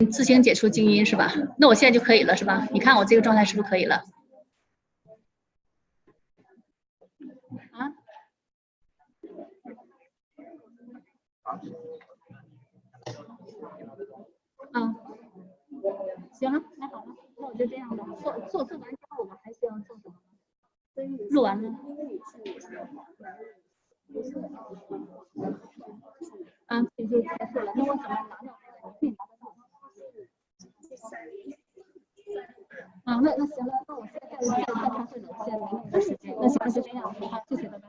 自行解除静音是吧？那我现在就可以了是吧？你看我这个状态是不是可以了？啊？嗯，行了，那好了，那我就这样吧。做完之后，我们还需要做什么吗？录完了。啊，这就结束了。那我怎么拿到？我自己拿得到。啊，那行了，那我现在再开会了，现在没那么多时间。那行了，就这样，好，谢谢，拜拜。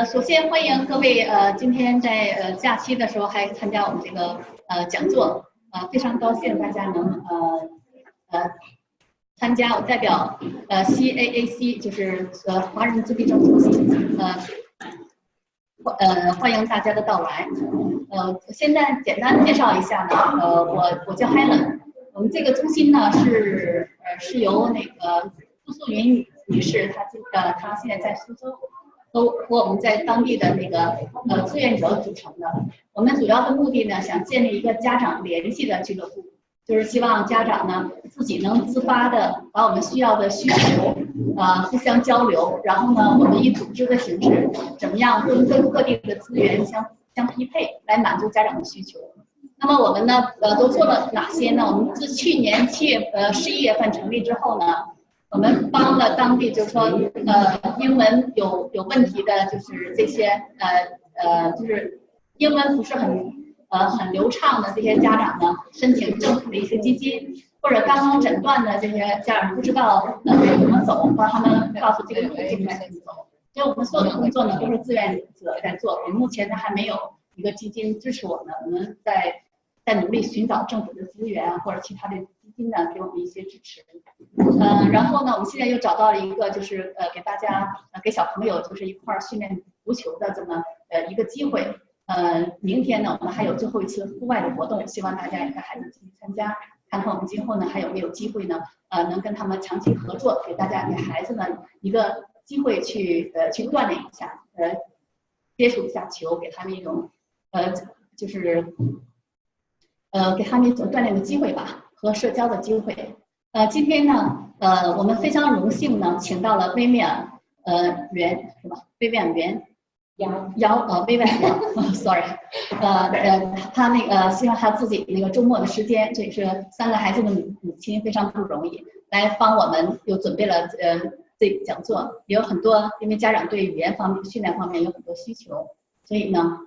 首先欢迎各位今天在假期的时候还参加我们这个讲座，非常高兴大家能参加。我代表CAAC 就是华人自闭症中心欢迎大家的到来。现在简单介绍一下呢，我叫 Helen， 我们这个中心呢是由那个苏素云女士，她现在在苏州。和我们在当地的那个志愿者组成的。我们主要的目的呢，想建立一个家长联系的俱乐部，就是希望家长呢自己能自发的把我们需要的需求互相交流，然后呢，我们以组织的形式，怎么样跟各地的资源相匹配，来满足家长的需求。那么我们呢都做了哪些呢？我们自去年11月份成立之后呢，我们帮了当地，就是说，英文有问题的，就是这些就是英文不是很流畅的这些家长呢，申请政府的一些基金，或者刚刚诊断的这些家长不知道该怎么走，帮他们告诉这个路径该怎么走。所以我们所有的工作呢，都是志愿者在做。我们目前呢还没有一个基金支持我们，我们在努力寻找政府的资源或者其他的基金呢，给我们一些支持。然后呢，我们现在又找到了一个，就是给大家给小朋友就是一块训练足球的这么一个机会。明天呢，我们还有最后一次户外的活动，希望大家也带孩子积极参加，看看我们今后呢还有没有机会呢，能跟他们长期合作，给孩子们一个机会去锻炼一下，接触一下球，给他们一种就是给他们一种锻炼的机会吧，和社交的机会。今天呢，我们非常荣幸呢，请到了Vivian袁是吧？Vivian袁Vivian 姚，sorry， 他那个希望他自己那个周末的时间，这也是3个孩子的母亲非常不容易，来帮我们又准备了这个讲座，也有很多因为家长对语言方面训练方面有很多需求，所以呢，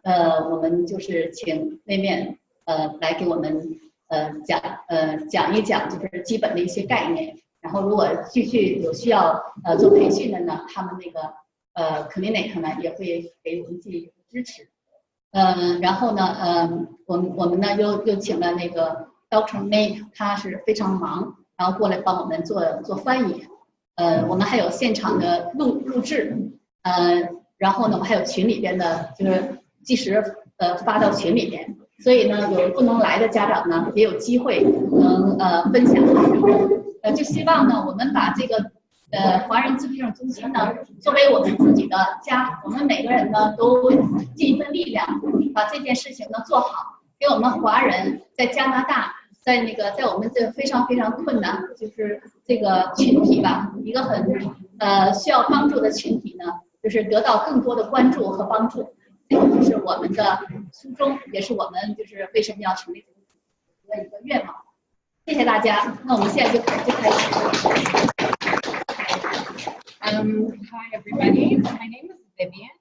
我们就是请Vivian来给我们讲一讲就是基本的一些概念，然后如果继续有需要做培训的呢，他们那个clinic 呢也会给我们给予支持。然后呢，我们呢又请了那个 Dr. May， 他是非常忙，然后过来帮我们做翻译。我们还有现场的录制，然后呢，我们还有群里边的，就是即时发到群里边。所以呢，有不能来的家长呢，也有机会能分享。就希望呢，我们把这个华人自闭症中心呢，作为我们自己的家，我们每个人呢都尽一份力量，把这件事情呢做好，给我们华人在加拿大，在我们这个非常非常困难，就是这个群体吧，一个很需要帮助的群体呢，就是得到更多的关注和帮助。这个就是我们的初衷，也是我们就是为什么要成立这个一个愿望。谢谢大家，那我们现在就开始。Hi everybody, my name is Vivian.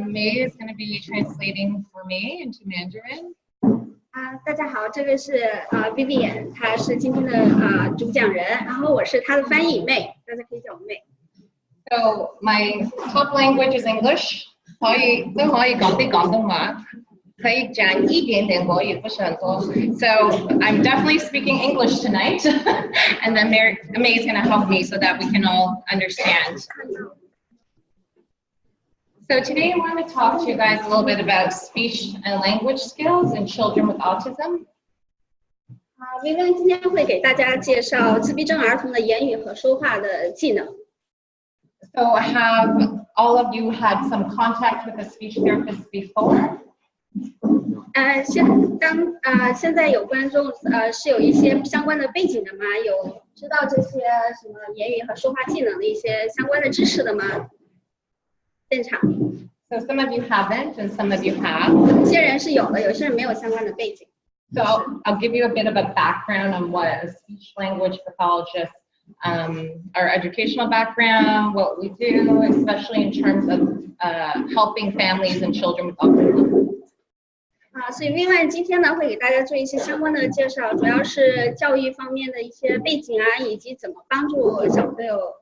May is going to be translating for me into Mandarin. 大家好，这位是Vivian， 她是今天的主讲人，然后我是她的翻译妹，大家可以叫我妹。So my top language is English. 都可以講啲廣東話，可以講一點點國語，不是很多。So I'm definitely speaking English tonight, and then May is going to help me so that we can all understand. So today I want to talk to you guys a little bit about speech and language skills in children with autism. Vivian 今天会给大家介绍自闭症儿童的言语和说话的技能。So have all of you had some contact with a speech therapist before? 现在有观众是有一些相关的背景的吗？有知道这些什么言语和说话技能的一些相关的知识的吗？现场。So some of you haven't, and some of you have. 有些人是有的，有些人没有相关的背景。So I'll give you a bit of a background on what a speech language pathologist, our educational background, what we do, especially in terms of helping families and children with autism. 所以 Vivian 今天呢会给大家做一些相关的介绍，主要是教育方面的一些背景啊，以及怎么帮助小朋友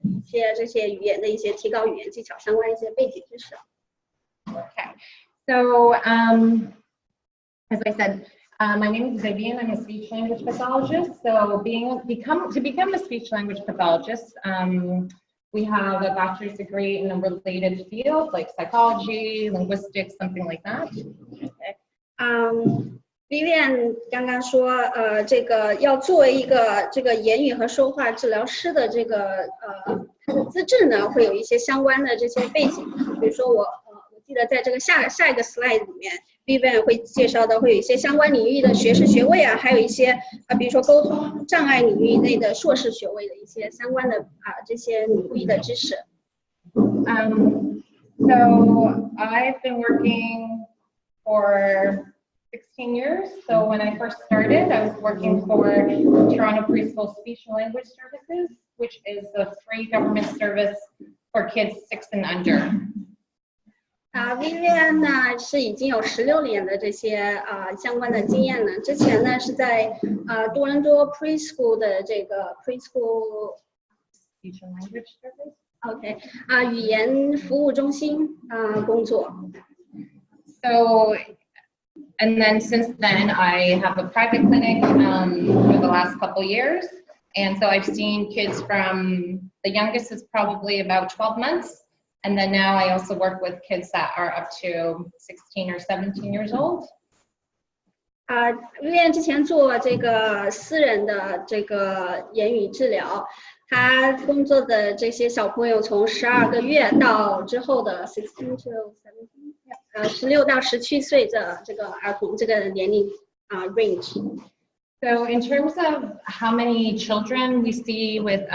一些这些语言的一些提高语言技巧相关的一些背景知识。Okay, so as I said, my name is Vivian. I'm a speech language pathologist. So to become a speech language pathologist, we have a bachelor's degree in a related field like psychology, linguistics, something like that. Vivian 刚刚说，这个要作为一个这个言语和说话治疗师的这个他的资质呢，会有一些相关的这些背景。比如说我记得在这个下一个 slide 里面 ，Vivian 会介绍的会有一些相关领域的学士学位啊，还有一些比如说沟通障碍领域内的硕士学位的一些相关的这些领域的知识。So I've been working for 16 years. So when I first started, I was working for Toronto Preschool Speech and Language Services, which is a free government service for kids 6 and under. Vivian 呢是已经有16年的这些相关的经验了。之前呢是在多伦多 Preschool 的这个 Preschool Speech and Language Service. OK 语言服务中心工作。So and then since then I have a private clinic for the last couple years, and so I've seen kids from the youngest is probably about 12 months. And then now I also work with kids that are up to 16 or 17 years old. Vivian 之前做这个私人的这个言语治疗，他工作的这些小朋友从12个月到之后的16到17岁的这个儿童这个年龄range。So in terms of how many children we see with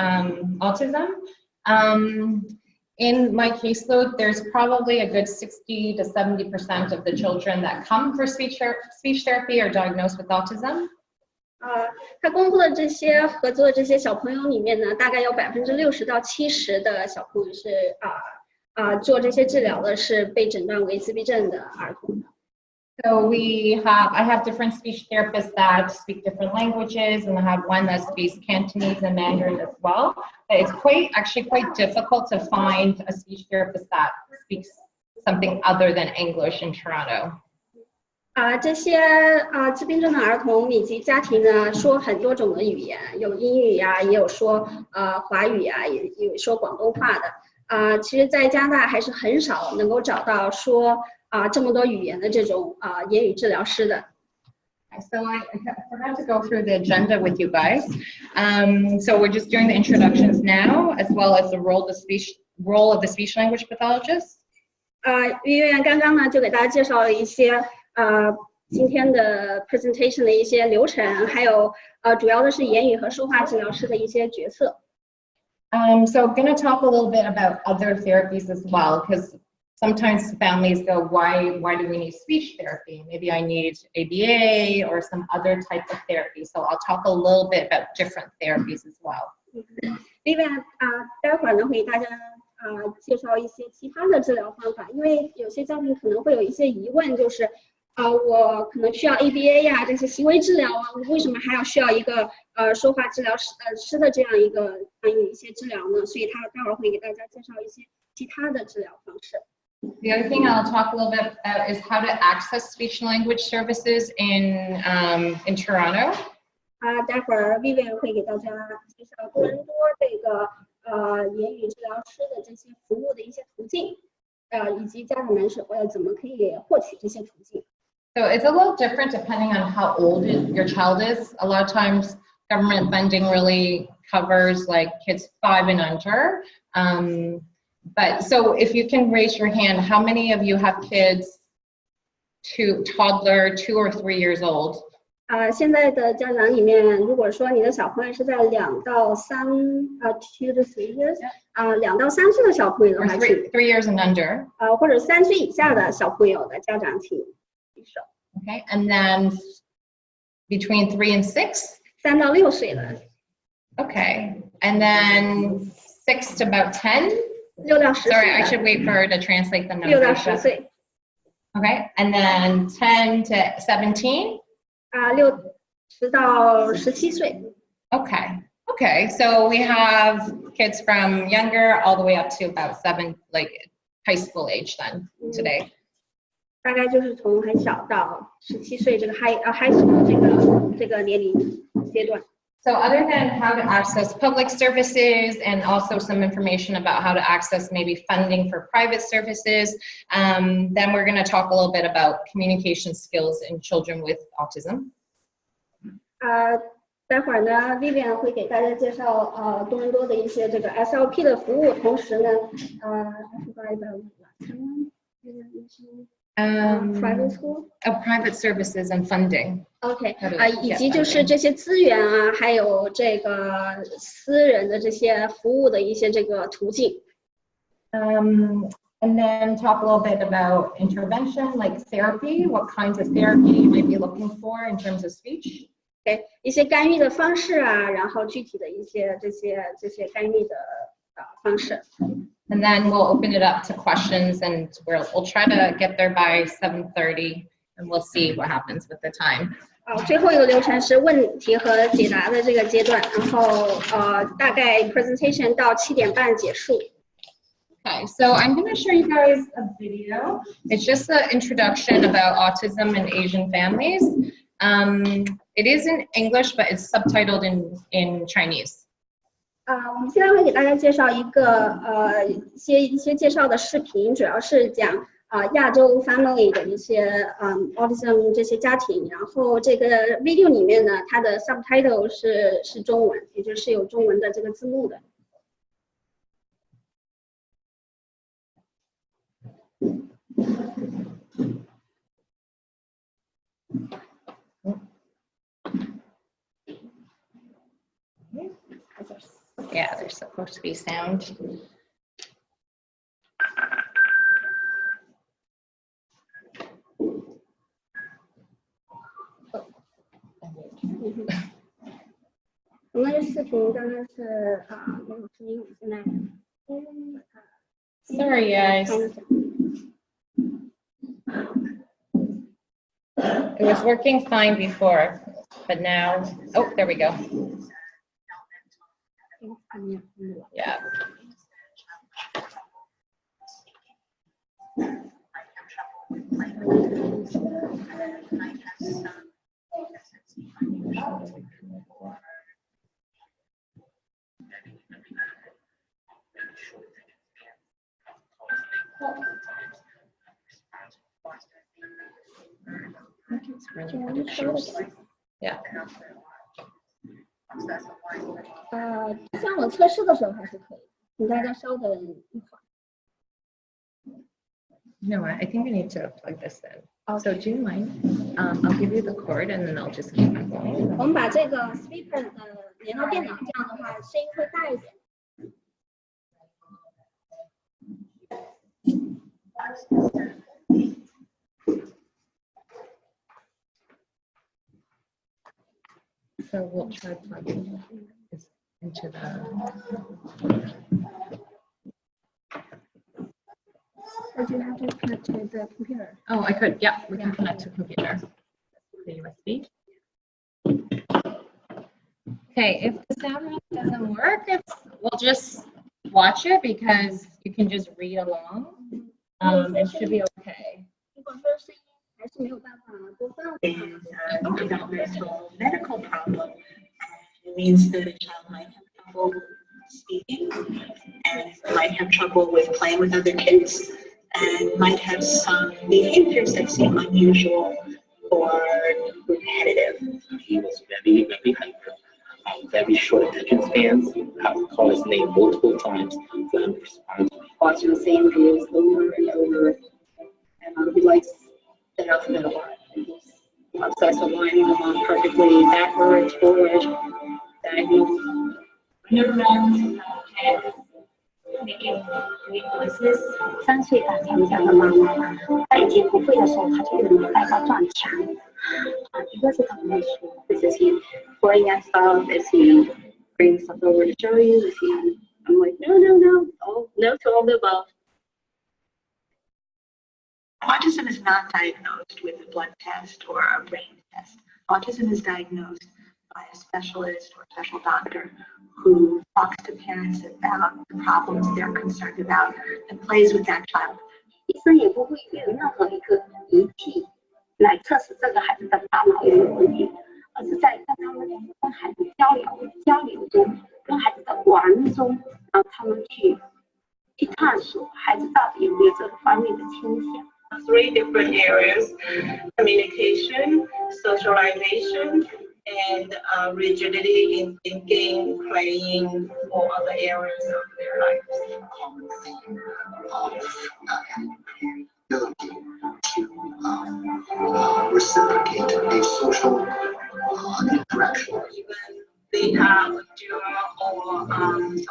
autism, in my caseload, there's probably a good 60 to 70% of the children that come for speech therapy are diagnosed with autism. 他工作的这些合作的这些小朋友里面呢，大概有60%到70%的小朋友是做这些治疗的是被诊断为自闭症的儿童的。So I have different speech therapists that speak different languages, and I have one that speaks Cantonese and Mandarin as well. But it's actually quite difficult to find a speech therapist that speaks something other than English in Toronto. 这些自闭症的儿童以及家庭呢，说很多种的语言，有英语啊，也有说华语啊，也有说广东话的。其实，在加拿大还是很少能够找到说这么多语言的这种言语治疗师的。So I forgot to go through the agenda with you guys. So we're just doing the introductions now, as well as the role of the speech language pathologist. Vivian 刚刚呢就给大家介绍了一些今天的 presentation 的一些流程，还有主要的是言语和说话治疗师的一些角色。So I'm going to talk a little bit about other therapies as well, because sometimes families go, why do we need speech therapy? Maybe I need ABA or some other type of therapy. So I'll talk a little bit about different therapies as well. Vivian 待会儿呢会给大家介绍一些其他的治疗方法，因为有些家庭可能会有一些疑问，就是我可能需要 ABA 呀这些行为治疗我为什么还要需要一个说话治疗师的这样一些治疗呢？所以他待会儿会给大家介绍一些其他的治疗方式。The other thing I'll talk a little bit about is how to access speech and language services in Toronto. 待会儿 Vivian 会给大家介绍多伦多这个言语治疗师的这些服务的一些途径，以及家长们是怎么可以获取这些途径。So it's a little different depending on how old your child is. A lot of times government funding really covers like kids 5 and under. But so if you can raise your hand, how many of you have kids to toddler 2 or 3 years old? 现在的家长里面，如果说你的小朋友是在2到3 2 to 3 years 2到3岁的小朋友的话， 3 years and under. 或者3岁以下的小朋友的家长请举手。Okay, and then between 3 and 6. 3到6岁的。Okay, and then 6 to about 10. 6到10岁。Sorry, I should wait for her to translate the numbers. 6到10岁。Okay, and then 10 to 17. 10到17岁。Okay, so we have kids from younger all the way up to about 7, like high school age then today. 大概就是从很小到17岁这个 high school 这个年龄阶段。So other than how to access public services and also some information about how to access maybe funding for private services, then we're going to talk a little bit about communication skills in children with autism. 待会儿呢 ，Vivian 会给大家介绍多伦多的一些这个 SLP 的服务，同时呢private school, private services and funding. OK 以及就是这些资源啊，还有这个私人的这些服务的一些这个途径。And then talk a little bit about intervention, like therapy, what kinds of therapy you might be looking for in terms of speech. 一些干预的方式啊，然后具体的一些这些干预的方式。And then we'll open it up to questions, and we'll try to get there by 7:30, and we'll see what happens with the time. 最后一个流程是问题和解答的这个阶段，然后大概 presentation 到7点半结束。Okay, so I'm going to show you guys a video. It's just an introduction about autism in Asian families. It is in English, but it's subtitled in Chinese. 我们现在会给大家介绍一个一些介绍的视频，主要是讲亚洲 family 的一些autism 这些家庭。然后这个 video 里面呢，它的 subtitle 是中文，也就是有中文的这个字幕的。Yeah, there's supposed to be sound.我们的视频刚刚是没有声音，现在 Sorry, guys. It was working fine before, but now, oh, there we go. Yeah. Yeah. 像我测试的时候还是可以，请大家稍等一会儿。You know what? I think I need to plug this in. So do you mind? I'll give you the cord and then I'll just keep on going. 我们把这个 speaker 连到电脑，这样的话声音会大一点。So we'll try plugging this into the. Or do you have to connect to the computer? Oh, I could. Yeah, we can connect to computer. The USB. Okay, if the sound doesn't work, we'll just watch it because you can just read along. It should be okay. 如果说声音还是没有办法播放的话， developmental medical problem. It means that a child might have trouble speaking and might have trouble with playing with other kids and might have some behaviors that seem unusual very short attention spans. You have to call his name multiple times for him to respond. Watching the same videos over and over. And he likes the alphabet a lot. He's obsessed with lining them up perfectly, backwards, forward, diagonal. Neurons have making weird noises. 3岁大强这样的妈妈，她已经不会的时候，她就有脑袋要撞墙。一个是她不会说， Is he pointing at stuff? Is he bringing stuff over to show you? Is he? I'm like, no, no, no. Oh, no to all the above. Autism is not diagnosed with a blood test or a brain test. Autism is diagnosed by a specialist or special doctor who talks to parents about the problems they're concerned about and plays with that child. 医生也不会用任何一个仪器来测试这个孩子的大脑有没有问题，而是在跟他们跟孩子交流中，跟孩子的玩中，让他们去探索孩子到底有没有这个方面的倾向。3 different areas: communication, socialization, and rigidity in thinking, playing, or other areas of their lives. Common theme of an ability to reciprocate a social interaction. Even they have a dual or sometimes 3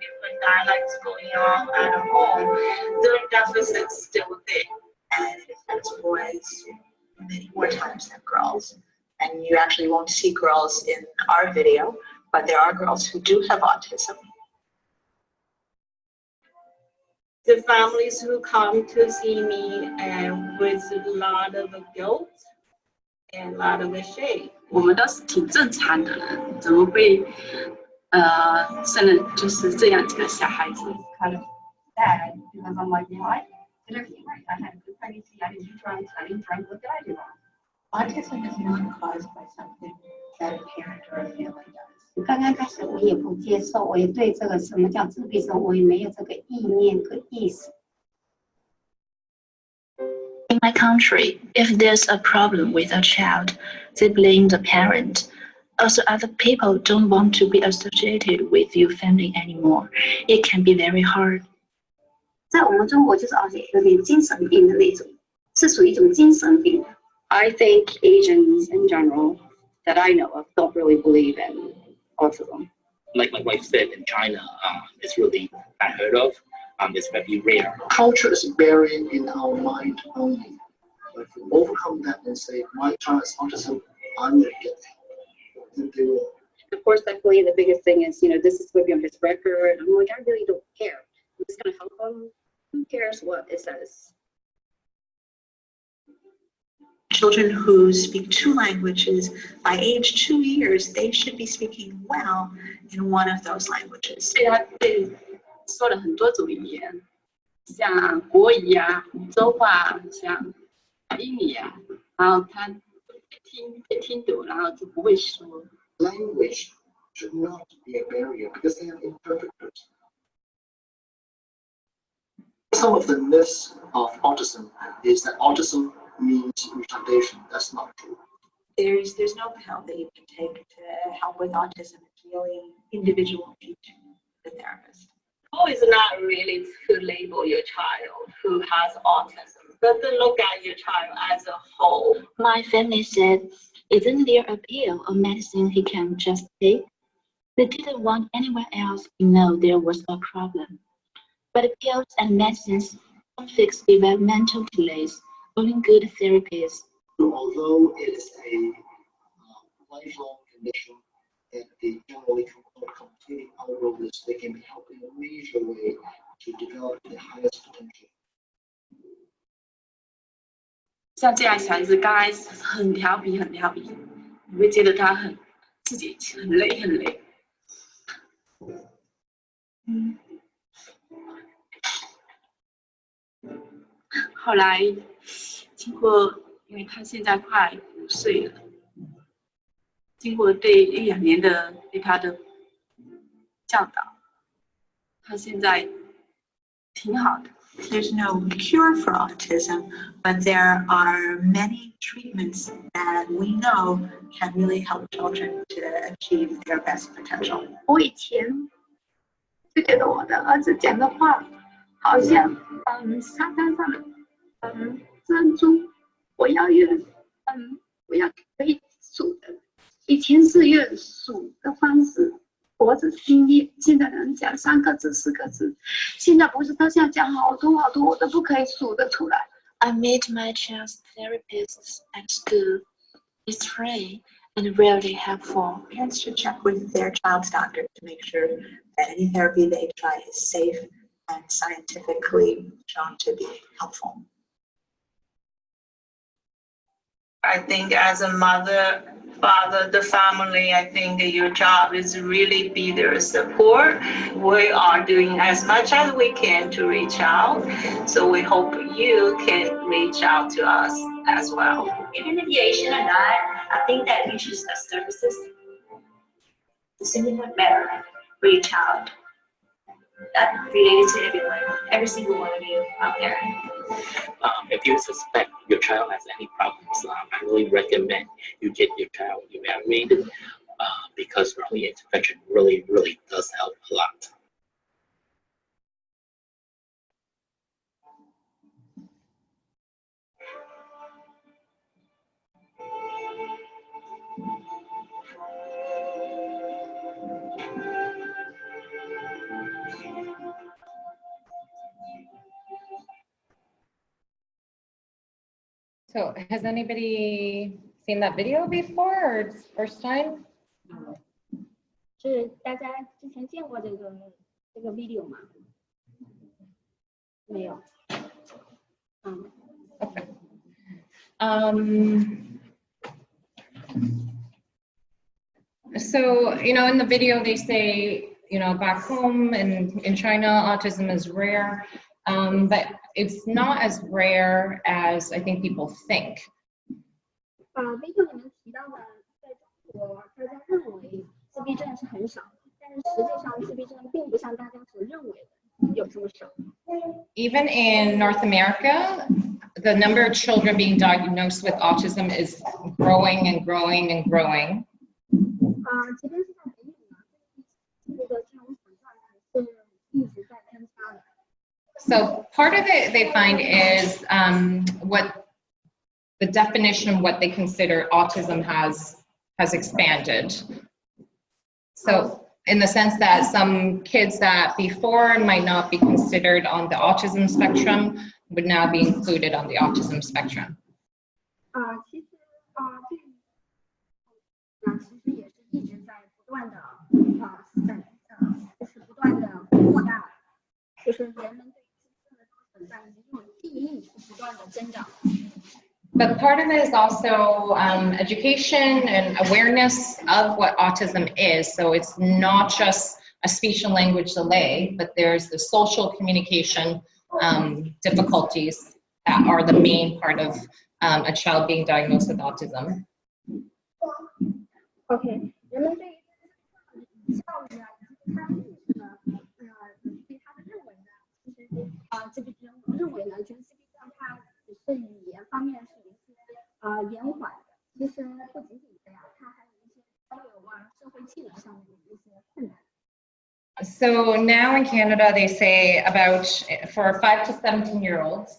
different dialects going on at home, the deficit's still there. And it affects boys many more times than girls. And you actually won't see girls in our video, but there are girls who do have autism. The families who come to see me with a lot of guilt and a lot of shame. 我们都是挺正常的人，怎么会生了就是这样几个小孩子？ kind of sad because I'm like, well, I did everything right. I had a good pregnancy. I didn't do drugs. I didn't drink. What did I do wrong? Autism is not caused by something that a parent or a family does. 刚刚开始我也不接受，我也对这个什么叫自闭症，我也没有这个意念和意识。 In my country, if there's a problem with a child, they blame the parent. Also, other people don't want to be associated with your family anymore. It can be very hard. 在我们中国就是有点精神病的那种，是属于一种精神病。 I think Asians in general that I know of don't really believe in autism. Like my wife said, in China, it's really unheard of. It's very rare. Culture is a barrier in our mind only. But if we overcome that and say, my child is autism, I'm going to get help, then they will. Of course, definitely the biggest thing is, this is going to be on his record. I'm like, I really don't care. I'm just going to help him. Who cares what it says? Children who speak 2 languages, by age 2 years, they should be speaking well in one of those languages. 对他对说了很多种语言，像国语啊、福州话，像英语啊，然后他听懂，然后就不会说。 Language should not be a barrier because they are interpreters. Some of the myths of autism is that autism means retardation. That's not true. There's no help that you can take to help with autism. It's really individual teaching the therapist. Is not really to label your child who has autism, but to look at your child as a whole. My family said, isn't there a pill or medicine he can just take? They didn't want anyone else to know there was a problem. But pills and medicines don't fix developmental delays. Only good therapies. Although it is a lifelong condition that they generally cannot completely outgrow this, they can be helped in a major way to develop the highest potential. 像这样小孩子刚开始很调皮，你会觉得他自己很累。后来经过，因为他现在快5岁了，经过对1-2年的对他的教导，他现在挺好的。there's no cure for autism, but there are many treatments that we know can really help children to achieve their best potential. 我以前就觉得我的儿子讲的话好像沙滩上的珍珠，我要用可以数的，以前是用数的方式。脖子听力，现在能讲3个字、4个字，现在不是，他现在讲好多好多，我都不可以数得出来。I meet my child's therapists at school. It's free and really helpful. Parents should check with their child's doctor to make sure that any therapy they try is safe and scientifically shown to be helpful. I think as a mother, father, the family, I think your job is really be their support. We are doing as much as we can to reach out. So we hope you can reach out to us as well. Mediation or not, I think that you choose the services. The sooner the better for your child. That's related to everyone, every single one of you out there. If you suspect your child has any problems, I really recommend you get your child evaluated because early intervention really does help a lot. So has anybody seen that video before, or it's first time? 是大家之前见过这个 video 吗？没有。Okay. So, in the video they say, back home in China, autism is rare, but it's not as rare as I think people think. video 里面提到的，在中国大家认为自闭症是很少，但是实际上自闭症并不像大家所认为的有这么少。Even in North America, the number of children being diagnosed with autism is growing and growing and growing. 即便是在北美呢，这个这种情况还是一直在增加的。So part of it they find is what the definition of what they consider autism has expanded. So in the sense that some kids that before might not be considered on the autism spectrum would now be included on the autism spectrum. 其实其实也是一直在不断的就是不断的扩大，就是人们对自闭症的存在以及这种记忆是不断的增长。But part of it is also education and awareness of what autism is. So it's not just a speech and language delay, but there's the social communication difficulties that are the main part of a child being diagnosed with autism. OK， 人们对于教育啊以及他的意识呢，对他的认为呢，其实自闭症认为呢，就是自闭症它只是语言方面是一些延缓的，其实不仅仅这样，它还有一些交流啊、社会技能上面的一些困难。So now in Canada, they say about for 5 to 17-year-olds,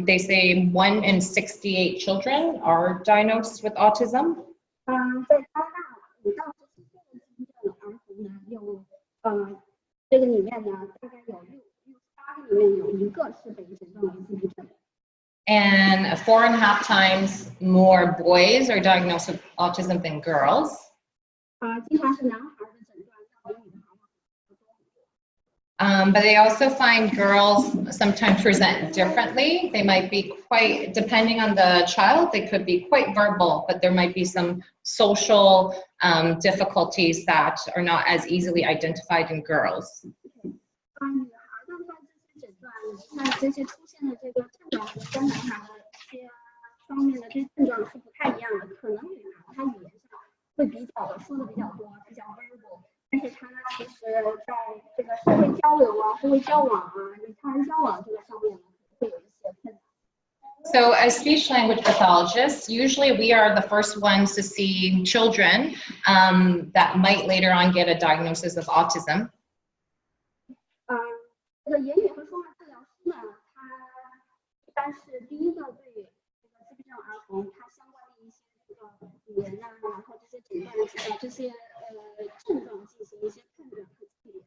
they say 1 in 68 children are diagnosed with autism. 在加拿大5到14岁的自闭症儿童呢，有这个里面呢，大概有68个里面有1个是被诊断为自闭症。And 4.5 times more boys are diagnosed with autism than girls. 经常是男孩的诊断要比女孩But they also find girls sometimes present differently. They might be quite, depending on the child, they could be quite verbal, but there might be some social difficulties that are not as easily identified in girls. 女孩的话，这些诊断，那这些出现的这个症状跟男孩的一些方面的这些症状是不太一样的。可能女孩她语言上会比较说的比较多，比较 verbal。但是他其实在这个社会交流啊、社会交往啊、与他人交往这个上 So as speech language pathologists, usually we are the first ones to see children that might later on get a diagnosis of autism. 这个言语和说话治疗师呢，他一般是第一个对这个自闭症儿童他相关的一些这个语言啊，然后这些诊断这些症状进行一些判断和区别。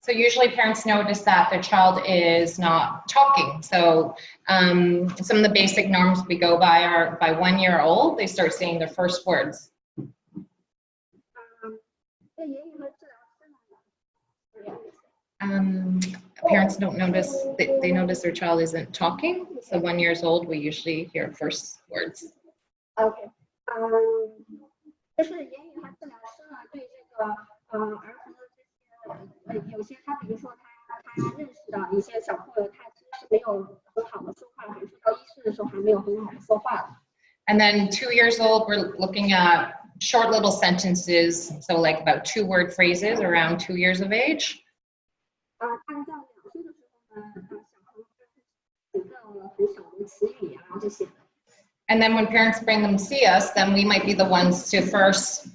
So usually parents notice that their child is not talking. So some of the basic norms we go by are by 1 year old, they start saying their first words. Parents don't notice, they notice their child isn't talking. So 1 year old, we usually hear first words. OK， 就是言语和治疗师呢，对这个儿童的这些有些他比如说他认识到一些小朋友他其实是没有很好的说话，比如说到1岁的时候还没有很好的说话的。And then 2 years old, we're looking at short little sentences, so like about 2-word phrases around 2 years of age. 大概到2岁的时候呢，小朋友他会知道很少的词语啊这些。And then when parents bring them to see us, then we might be the ones to first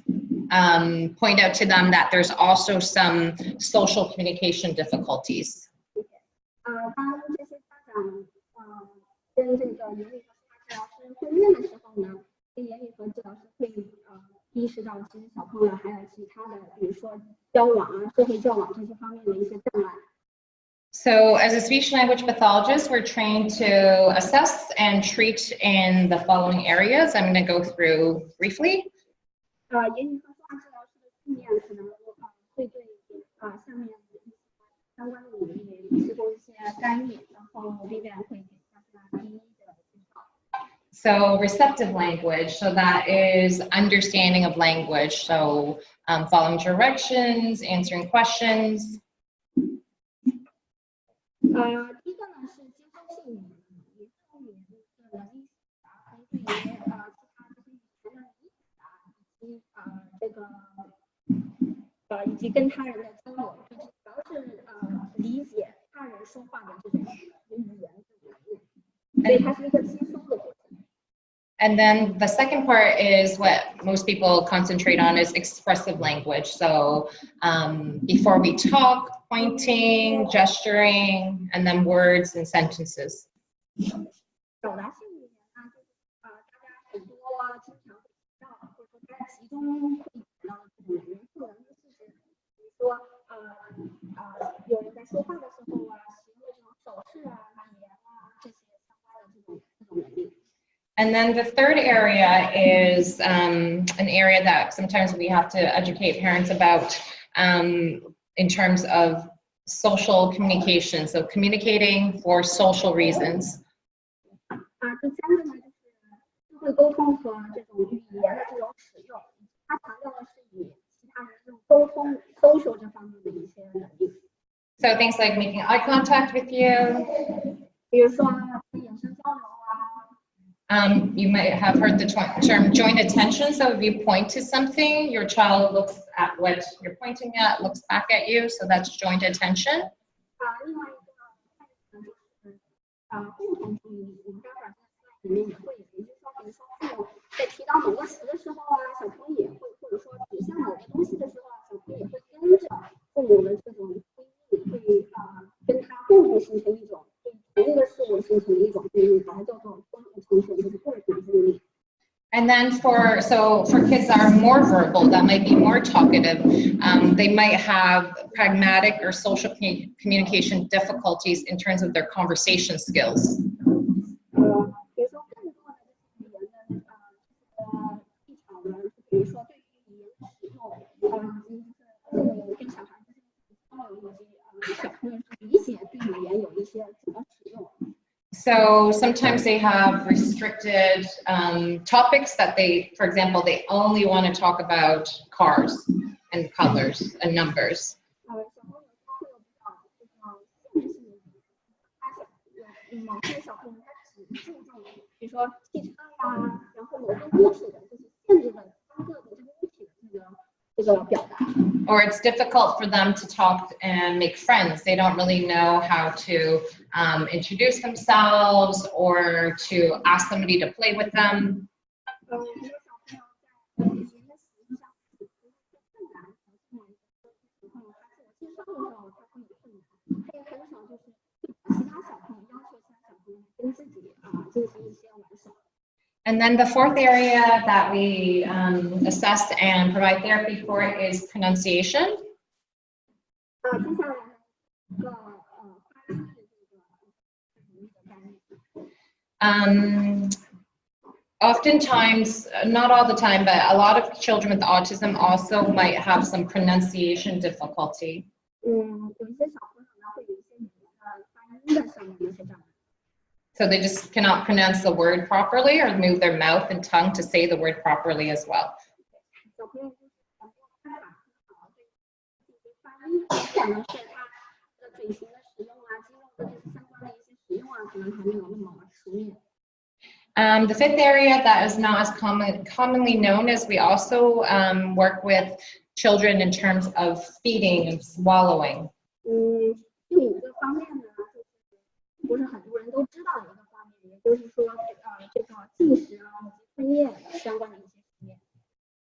point out to them that there's also some social communication difficulties. 当这些家长跟这个言语和说话治疗师会面的时候呢，这言语和治疗师会意识到其实小朋友还有其他的，比如说交往啊、社会交往这些方面的一些障碍。So as a speech language pathologist, we're trained to assess and treat in the following areas. I'm going to go through briefly. 言语和说话治疗师的训练可能会对下面相关的领域提供一些干预，然后 Vivian 会给大家一一的介绍。So receptive language, so that is understanding of language. So following directions, answering questions. 第一个呢是接收性语言，也就是语言的能力可以对于其他这些语言的理解以及跟他人的交流，就是主要是理解他人说话的这种语言的能力，所以它是一个接收的过程。And then the second part is what most people concentrate on is expressive language. So before we talk, pointing, gesturing, and then words and sentences. 表达性语言呢，就是大家很多经常会提到，或者说大家集中会提到的这种元素的事情，比如说有人在说话的时候啊，使用的这种手势啊、语言啊这些相关的这种能力。And then the third area is an area that sometimes we have to educate parents about in terms of social communication, so communicating for social reasons. 第三个呢就是社会沟通和这种语言的这种使用，它强调的是与其他人这种沟通 social 这方面的一些能力。So things like making eye contact with you. 比如说眼神交流啊。You might have heard the term joint attention. So if you point to something, your child looks at what you're pointing at, looks back at you. So that's joint attention. 另外一个就是共同注意力，我们待会儿在里面也会有，也就是说，比如说父母在提到某个词的时候啊，小朋友也会，或者说指向某个东西的时候啊，小朋友也会跟着父母的这种注意力，会跟他共同形成一种对同一个事物形成一种注意力，把它叫做共同形成就是共同注意力。And then for kids that are more verbal, that might be more talkative, they might have pragmatic or social communication difficulties in terms of their conversation skills. 比如说更多的语言的技巧呢，比如说对于语言的使用，父母跟小孩之间的交流，以及小朋友理解对语言有一些怎么使用。So sometimes they have restricted topics that for example, they only want to talk about cars and colors and numbers. Or it's difficult for them to talk and make friends. They don't really know how to introduce themselves or to ask somebody to play with them. And then the fourth area that we assess and provide therapy for is pronunciation. Oftentimes, not all the time, but a lot of children with autism also might have some pronunciation difficulty. So they just cannot pronounce the word properly or move their mouth and tongue to say the word properly as well. The fifth area that is not as commonly known is we also work with children in terms of feeding and swallowing.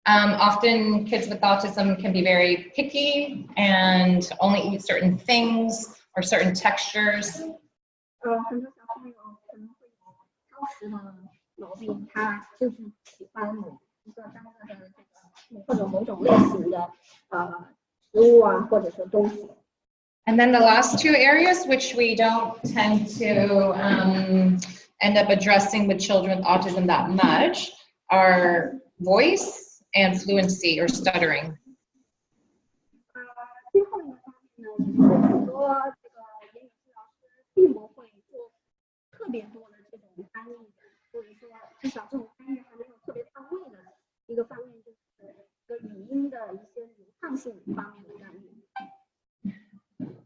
Often kids with autism can be very picky and only eat certain things or certain textures. And then the last two areas, which we don't tend to end up addressing with children with autism that much, are voice and fluency or stuttering.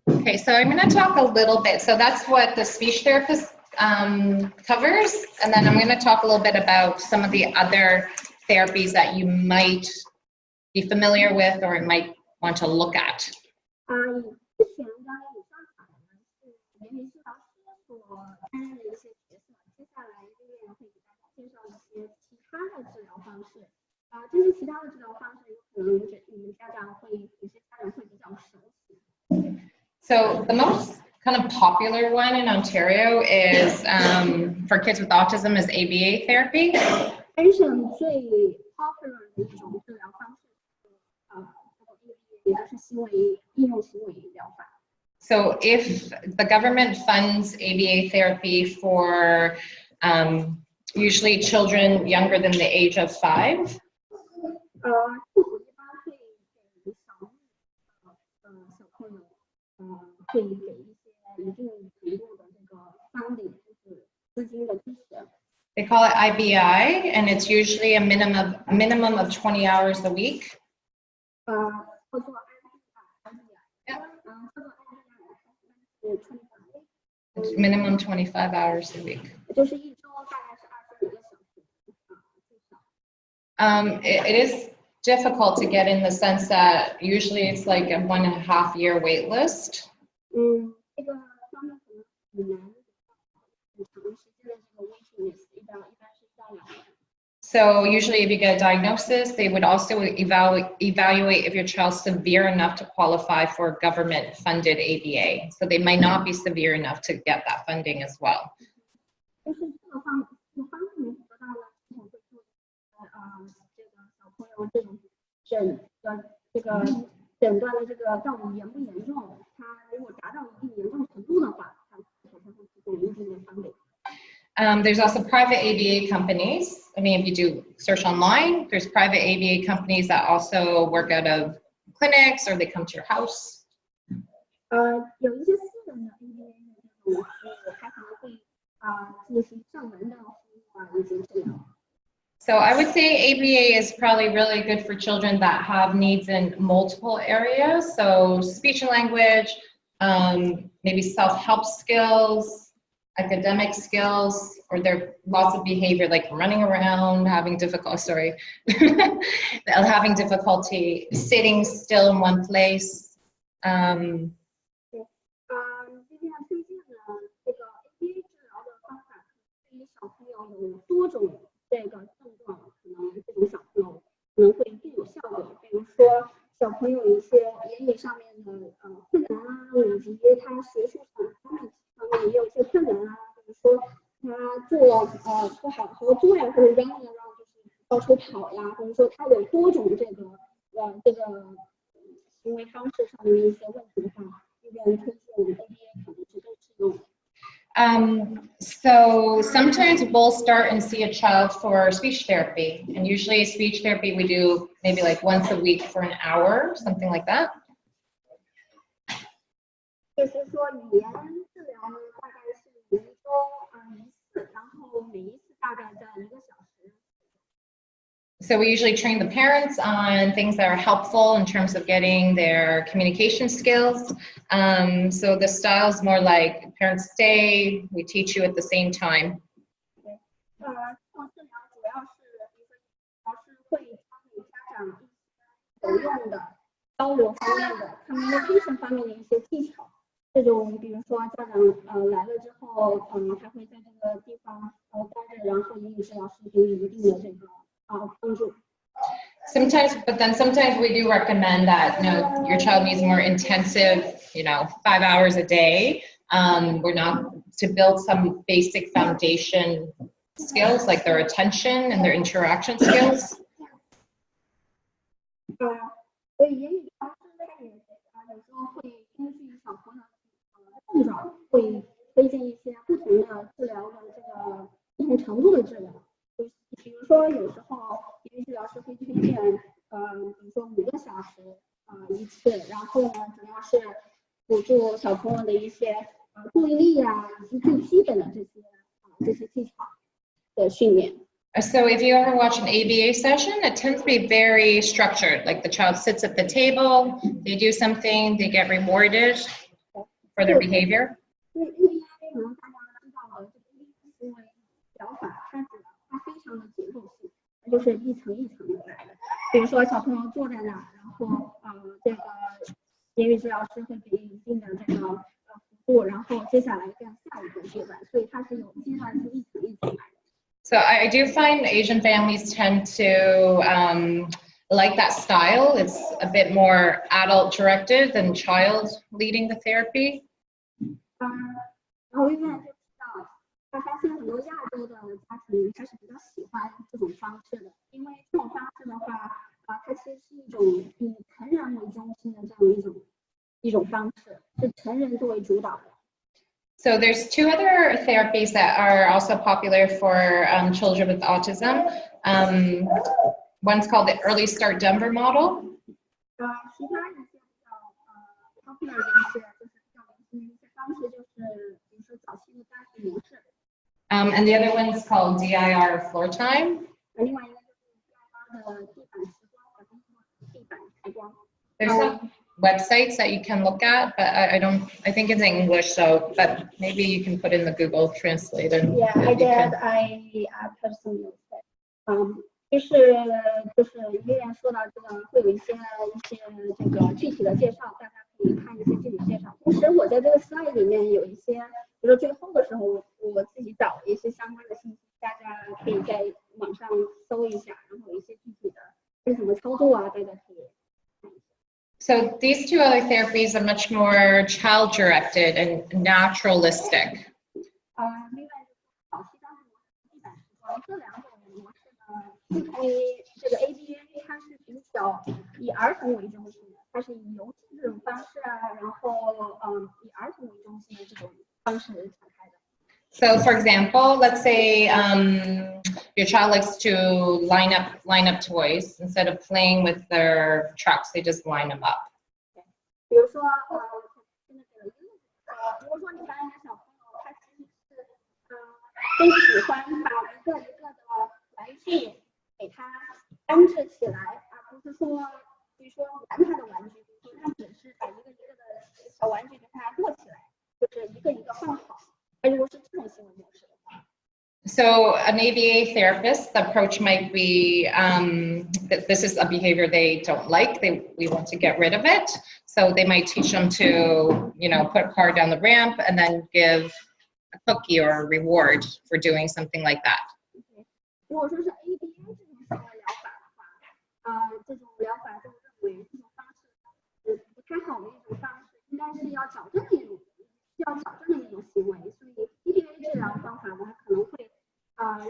Okay, so I'm going to talk a little bit. So that's what the speech therapist covers, and then I'm going to talk a little bit about some of the other therapies that you might be familiar with or might want to look at. So the most kind of popular one in Ontario is for kids with autism is ABA therapy. So if the government funds ABA therapy for usually children younger than the age of 5, they call it IBI, and it's usually a minimum of 20 hours a week. It's minimum 25 hours a week. It is difficult to get in the sense that usually it's like a 1.5 year wait list. So usually if you get a diagnosis, they would also evaluate if your child's severe enough to qualify for government funded ABA. So they might not be severe enough to get that funding as well. There's also private ABA companies. I mean, if you do search online, there's private ABA companies that also work out of clinics or they come to your house. So I would say ABA is probably really good for children that have needs in multiple areas. So speech and language, maybe self-help skills, academic skills, or there are lots of behavior like running around, having difficulty sitting still in one place. 有多种这个症状，可能这种小朋友可能会更有效果。比如说小朋友一些言语上面的困难啊，以及他学术上面也有一些困难啊，比如说他做不好好做呀，或者嚷就是到处跑呀，或者说他有多种这个行为方式上面的一些问题的话，这边推荐 ABA 可能是更适用。So sometimes we'll start and see a child for speech therapy, and usually speech therapy we do maybe like once a week for an hour, something like that. 就是说语言治疗呢，大概是每周一次，然后每一次大概在1个小时。So we usually train the parents on things that are helpful in terms of getting their communication skills. So the style is more like parents stay, we teach you at the same time. 这种治疗主要是会教给家长有用的交流方面的 communication 方面的一些技巧。这种比如说家长来了之后，他会在这个地方待着，然后英语治疗师给予一定的这个帮助。Sometimes, but then sometimes we do recommend that, you know, your child needs more intensive, 5 hours a day. We're not to build some basic foundation skills like their attention and their interaction skills. 所以言语治疗师他也有时候会根据小朋友症状，会推荐一些不同的治疗的这个不同程度的治疗。比如说有时候言语治疗师会推荐比如说5个小时一次，然后呢主要是辅助小朋友的一些注意力啊，以及最基本的这些技巧的训练。So if you ever watch an ABA session, it tends to be very structured. Like the child sits at the table, they do something, they get rewarded for their behavior. 因为 ABA 可能大家知道的这个行为疗法，它非常的结构性，它就是一层一层的来的。比如说小朋友坐在那儿，然后这个言语治疗师会给一定的这个辅助，然后接下来干下一个阶段，所以它是有阶段性一层一层来的。So I do find Asian families tend to like that style. It's a bit more adult directed than child leading the therapy. 然后Vivian就知道，他发现很多亚洲的家庭他是比较喜欢这种方式的，因为这种方式的话，它其实是一种以成人为中心的这样一种方式，是成人作为主导的。So there's 2 other therapies that are also popular for children with autism. One's called the Early Start Denver model. 其他一些比较popular 的一些就是比较流行的一些方式，就是比如说早期的家庭模式。And the other one's called DIR Floor Time. 另外一个就是 DIR 的地板时光和地板时光。There's some websites that you can look at, but I think it's in English, so but maybe you can put in the Google Translate and yeah, I did. I put some notes. 就是Vivian说到这个会有一些这个具体的介绍，大家可以看一些具体介绍。同时我在这个 slide 里面有一些，比如说最后的时候我自己找了一些相关的信息，大家可以在网上搜一下，然后有一些具体的是怎么操作啊，大家可以。So these 2 other therapies are much more child-directed and naturalistic. 另外早期当时地板时光这2种模式呢，不同于这个 ABA， 它是比较以儿童为中心的，它是以游戏这种方式啊，然后以儿童为中心的这种方式展开的。So for example, let's say your child likes to line up toys instead of playing with their trucks, they just line them up. 比如说如果说你发现小朋友他其实是更喜欢把一个一个的玩具给他安置起来，而不是说比如说玩他的玩具，比如说他只是把一个一个的小玩具给他摞起来，就是一个一个放好。如果是这种行为模式的话。So an ABA therapist, the approach might be that this is a behavior they don't like. We want to get rid of it. So they might teach them to, put a car down the ramp and then give a cookie or a reward for doing something like that. 如果说是 ABA 这种行为疗法的话，这种疗法就认为这种方式是不太好的一种方式，应该是要矫正的一种行为。所以 ABA 治疗方法呢，可能会让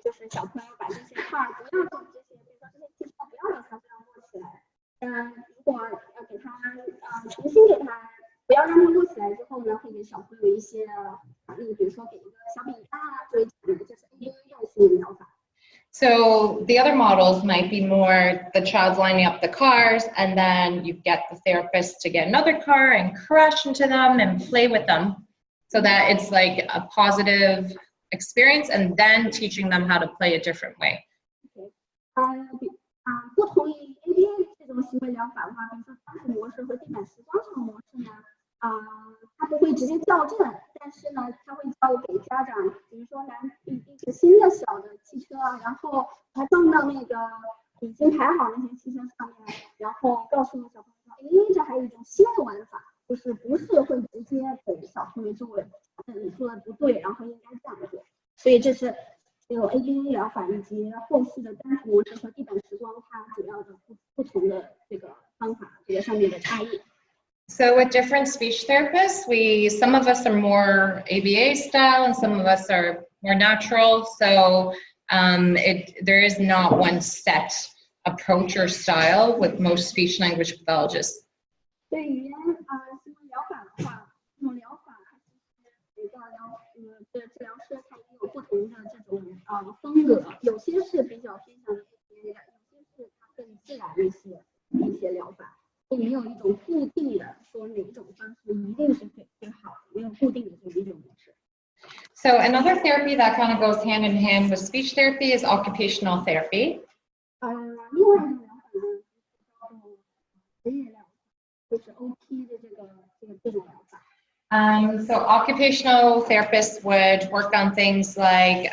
就是小朋友把这些块儿不要做这些，比如说这些气泡不要给它这样握起来。如果要给他重新给他，不要让他握起来之后呢，会给小朋友一些比如说给一个小饼干作为奖励，就是 ABA 这种行为疗法。So the other models might be more the child's lining up the cars, and then you get the therapist to get another car and crash into them and play with them, so that it's like a positive experience, and then teaching them how to play a different way. 不同于 ABA 这种行为疗法的话，比如说单幅模式和地板时装这种模式呢，它不会直接校正，但是呢，它会教给家长，比如说拿一个新的小的汽车，然后它撞到那个已经排好那些汽车上面，然后告诉小朋友说，这还有一种新的玩法，不是会直接给小朋友作为你说的不对，然后应该这样做。所以这是有 ABA 疗法以及后续的单幅模式和地板时光它主要的不同的这个方法，这个上面的差异。So with different speech therapists, some of us are more ABA style and some of us are more natural. So there is not one set approach or style with most speech language pathologists. 对语言行为疗法的话，这种疗法它其实每个治疗师他也有不同的这种风格，有些是比较偏向于 ABA 的，有些是它更自然一些疗法。没有一种固定的说哪种方式一定是最好的，没有固定的这一种模式。So another therapy that kind of goes hand in hand with speech therapy is occupational therapy. 另外一种疗法呢，叫做职业疗法，就是 OT 的这种疗法。So occupational therapists would work on things like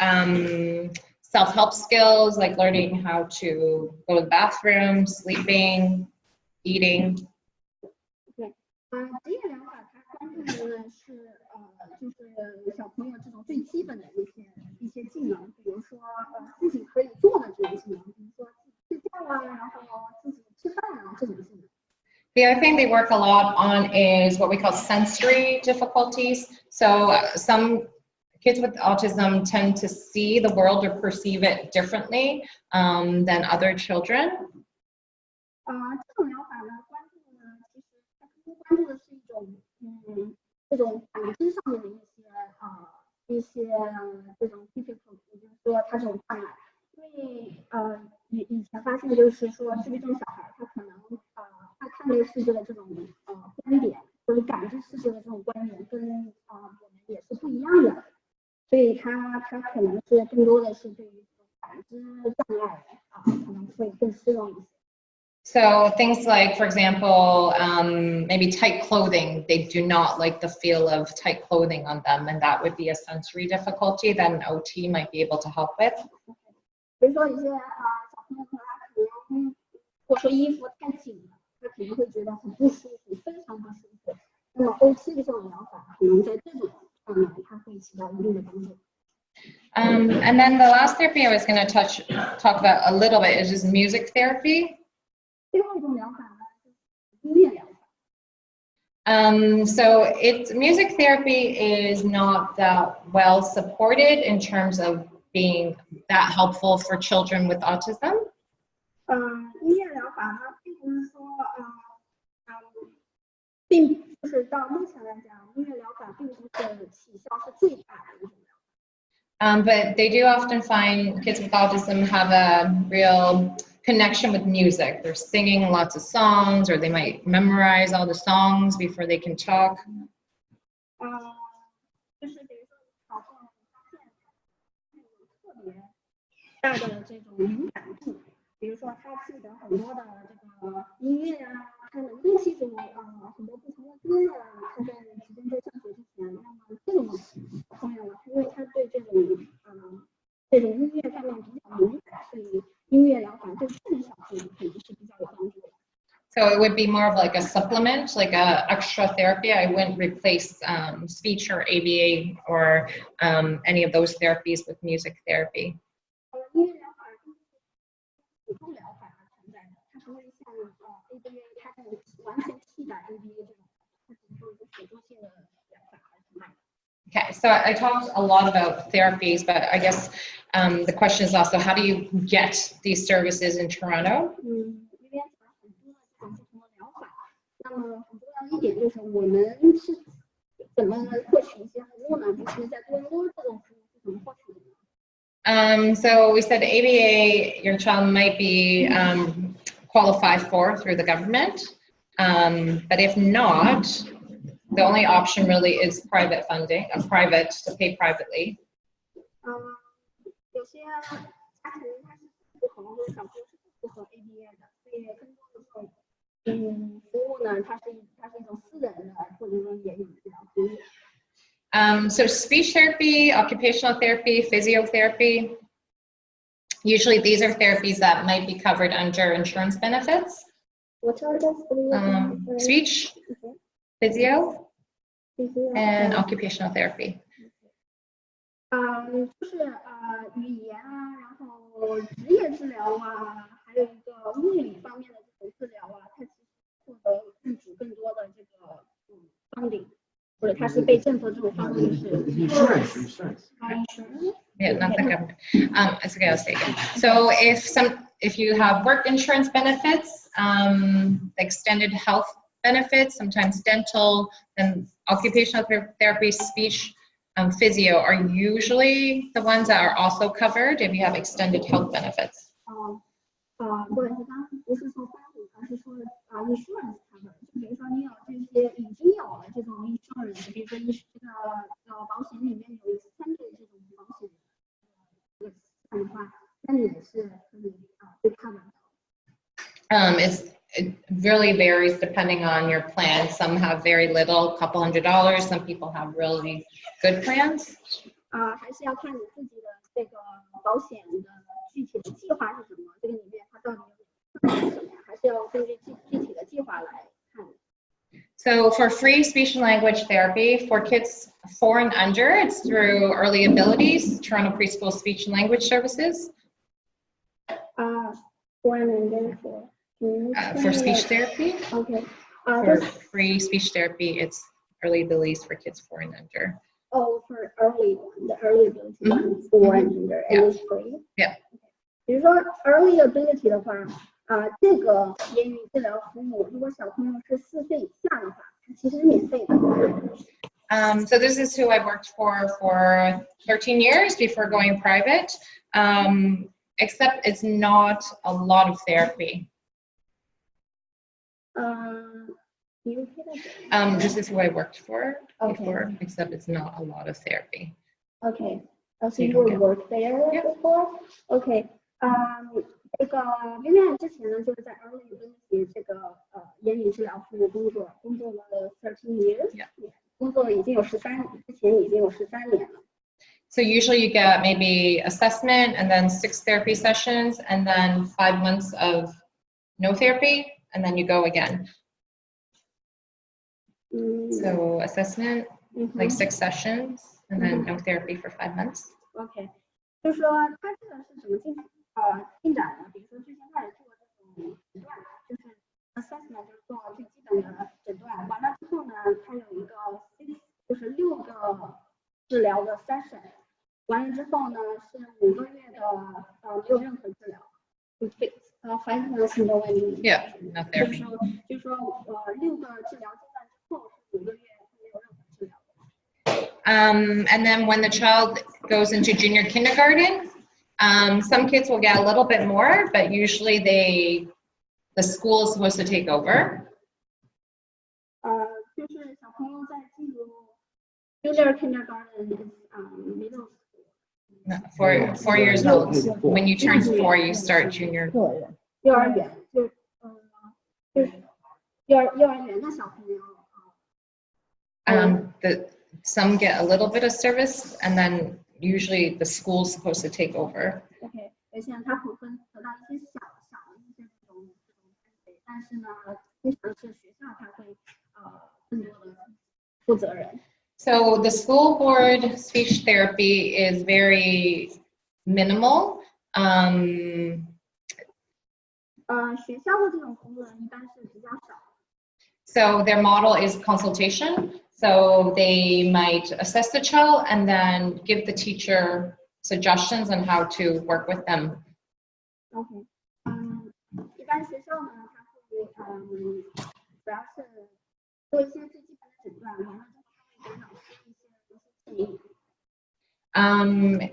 self-help skills, like learning how to go to the bathroom, sleeping, eating. 对，职业疗法它关注的呢是就是小朋友这种最基本的一些技能，比如说自己可以做的这种技能，比如说自己睡觉然后自己吃饭这种技能。The other thing they work a lot on is what we call sensory difficulties. So some kids with autism tend to see the world or perceive it differently than other children. 这种疗法呢，关注的其实它更关注的是一种这种感知上面的一些这种 difficulty， 就是说它这种障碍。因为以前发现就是说自闭症小孩他可能他看这个世界的这种观点，或者感知世界的这种观点跟我们也是不一样的，所以他可能是更多的是对于感知障碍可能会更适用一些。So things like, for example, maybe tight clothing, they do not like the feel of tight clothing on them, and that would be a sensory difficulty that an OT might be able to help with. 比如说一些小朋友他可能如果说衣服太紧了，他可能会觉得很不舒服，非常不舒服。那么 OT 的这种疗法可能在这种上面它会起到一定的帮助。And then the last therapy I was going to talk about a little bit is just music therapy. 最后一种疗法呢，就是音乐疗法。So music therapy is not that well supported in terms of being that helpful for children with autism. 音乐疗法呢，并不是说并不是到目前来讲，音乐疗法并不是起效是最大的一种疗法。But they do often find kids with autism have a real connection with music. They're singing lots of songs, or they might memorize all the songs before they can talk. 就是比如说小朋友发现他有特别大的这种敏感度，比如说他记得很多的这个音乐他能够记住很多不同的歌他在即将在上学之前，那么这种朋友因为他对这种音乐方面比较敏感，所以音乐疗法对这种小朋友可能是比较有帮助的。So it would be more of like a supplement, like a extra therapy. I wouldn't replace speech or ABA or any of those therapies with music therapy. 音辅助疗法而存在的，它不会像ABA 它是完全替代 ABA 这种，它只是说一个辅助性的疗法而存在的。Okay, so I talked a lot about therapies, but I guess the question is also, how do you get these services in Toronto? 这边讲了很多的这种不同的疗法，那么很重要一点就是我们是怎么获取一些服务呢？就是在多伦多这种服务是怎么获取的呢？ So we said ABA, your child might be qualified for through the government, but if not, the only option really is private funding, private to pay privately. 有些家庭它是不符合，或者小朋友是不符合 ABA 的，所以更多的这种服务呢，它是一种私人的或者说言语治疗服务。 So speech therapy, occupational therapy, physiotherapy. Usually these are therapies that might be covered under insurance benefits. What are those? Speech, physio, and occupational therapy. 就是语言啊，然后职业治疗啊，还有一个物理方面的这种治疗啊，它其实获得政府更多的这个funding， 或者它是被政府这种funding是 insurance. Yeah, not the government. It's okay, I'll say again. So if you have work insurance benefits, extended health benefits, sometimes dental, and occupational therapy, speech, physio are usually the ones that are also covered if you have extended health benefits. 不是说翻译，而是说insurance cover， 就比如说你有这些已经有了这种 insurance， 比如说这个保险里面有extended这种保险的话，那你也是可以被 cover 的。It really varies depending on your plan. Some have very little, couple $100. Some people have really good plans. 还是要看你自己的这个保险的具体的计划是什么，这个里面它到底有什么，还是要根据具体的计划来看。So for free speech and language therapy for kids 4 and under, it's through Early Abilities, Toronto Preschool Speech and Language Services. 4 and under for speech therapy. Okay. For free speech therapy, it's Early Abilities for kids 4 and under. Oh, for the early ability 4 and under, and it's free. Yeah. 比如说 early ability 的话，这个言语治疗服务，如果小朋友是4岁以下的话，它其实是免费的。So this is who I worked for 13 years before going private, except it's not a lot of therapy. This is who I worked for before, except it's not a lot of therapy. Okay. So you worked there before? Okay. 这个 Vivian 之前呢，就是在 Early Ability 这个言语治疗服务工作了13 years， 工作已经有之前已经有13年了。So usually you get maybe assessment and then 6 therapy sessions and then 5 months of no therapy and then you go again. So assessment, like 6 sessions and then no therapy for 5 months. Okay. 就是说它这个是怎么进展的？比如说最先开始做这种诊断，就是 assessment 就是做最基本的诊断，完了之后呢，它有一个就是6个治疗的 session， 完了之后呢是5个月的没有任何治疗，就 5 months no any. Yeah, no therapy. 就是说6个治疗阶段之后是5个月没有任何治疗。And then when the child goes into junior kindergarten, some kids will get a little bit more, but usually the school is supposed to take over. 就是小朋友在进入 junior kindergarten middle school. For 4 years old, when you turn 4, you start junior. 幼儿园就是幼儿园的小朋友。Some get a little bit of service, and then usually the school's supposed to take over. Okay, 有些人他会得到一些小的一些这种但是呢，经常是学校他会更多的负责人。So the school board speech therapy is very minimal. 学校的这种功能一般是比较少。So their model is consultation. So they might assess the child and then give the teacher suggestions on how to work with them. OK， 一般学校呢，它会主要是做一些最基本的诊断，完了之后他会给老师一些建议。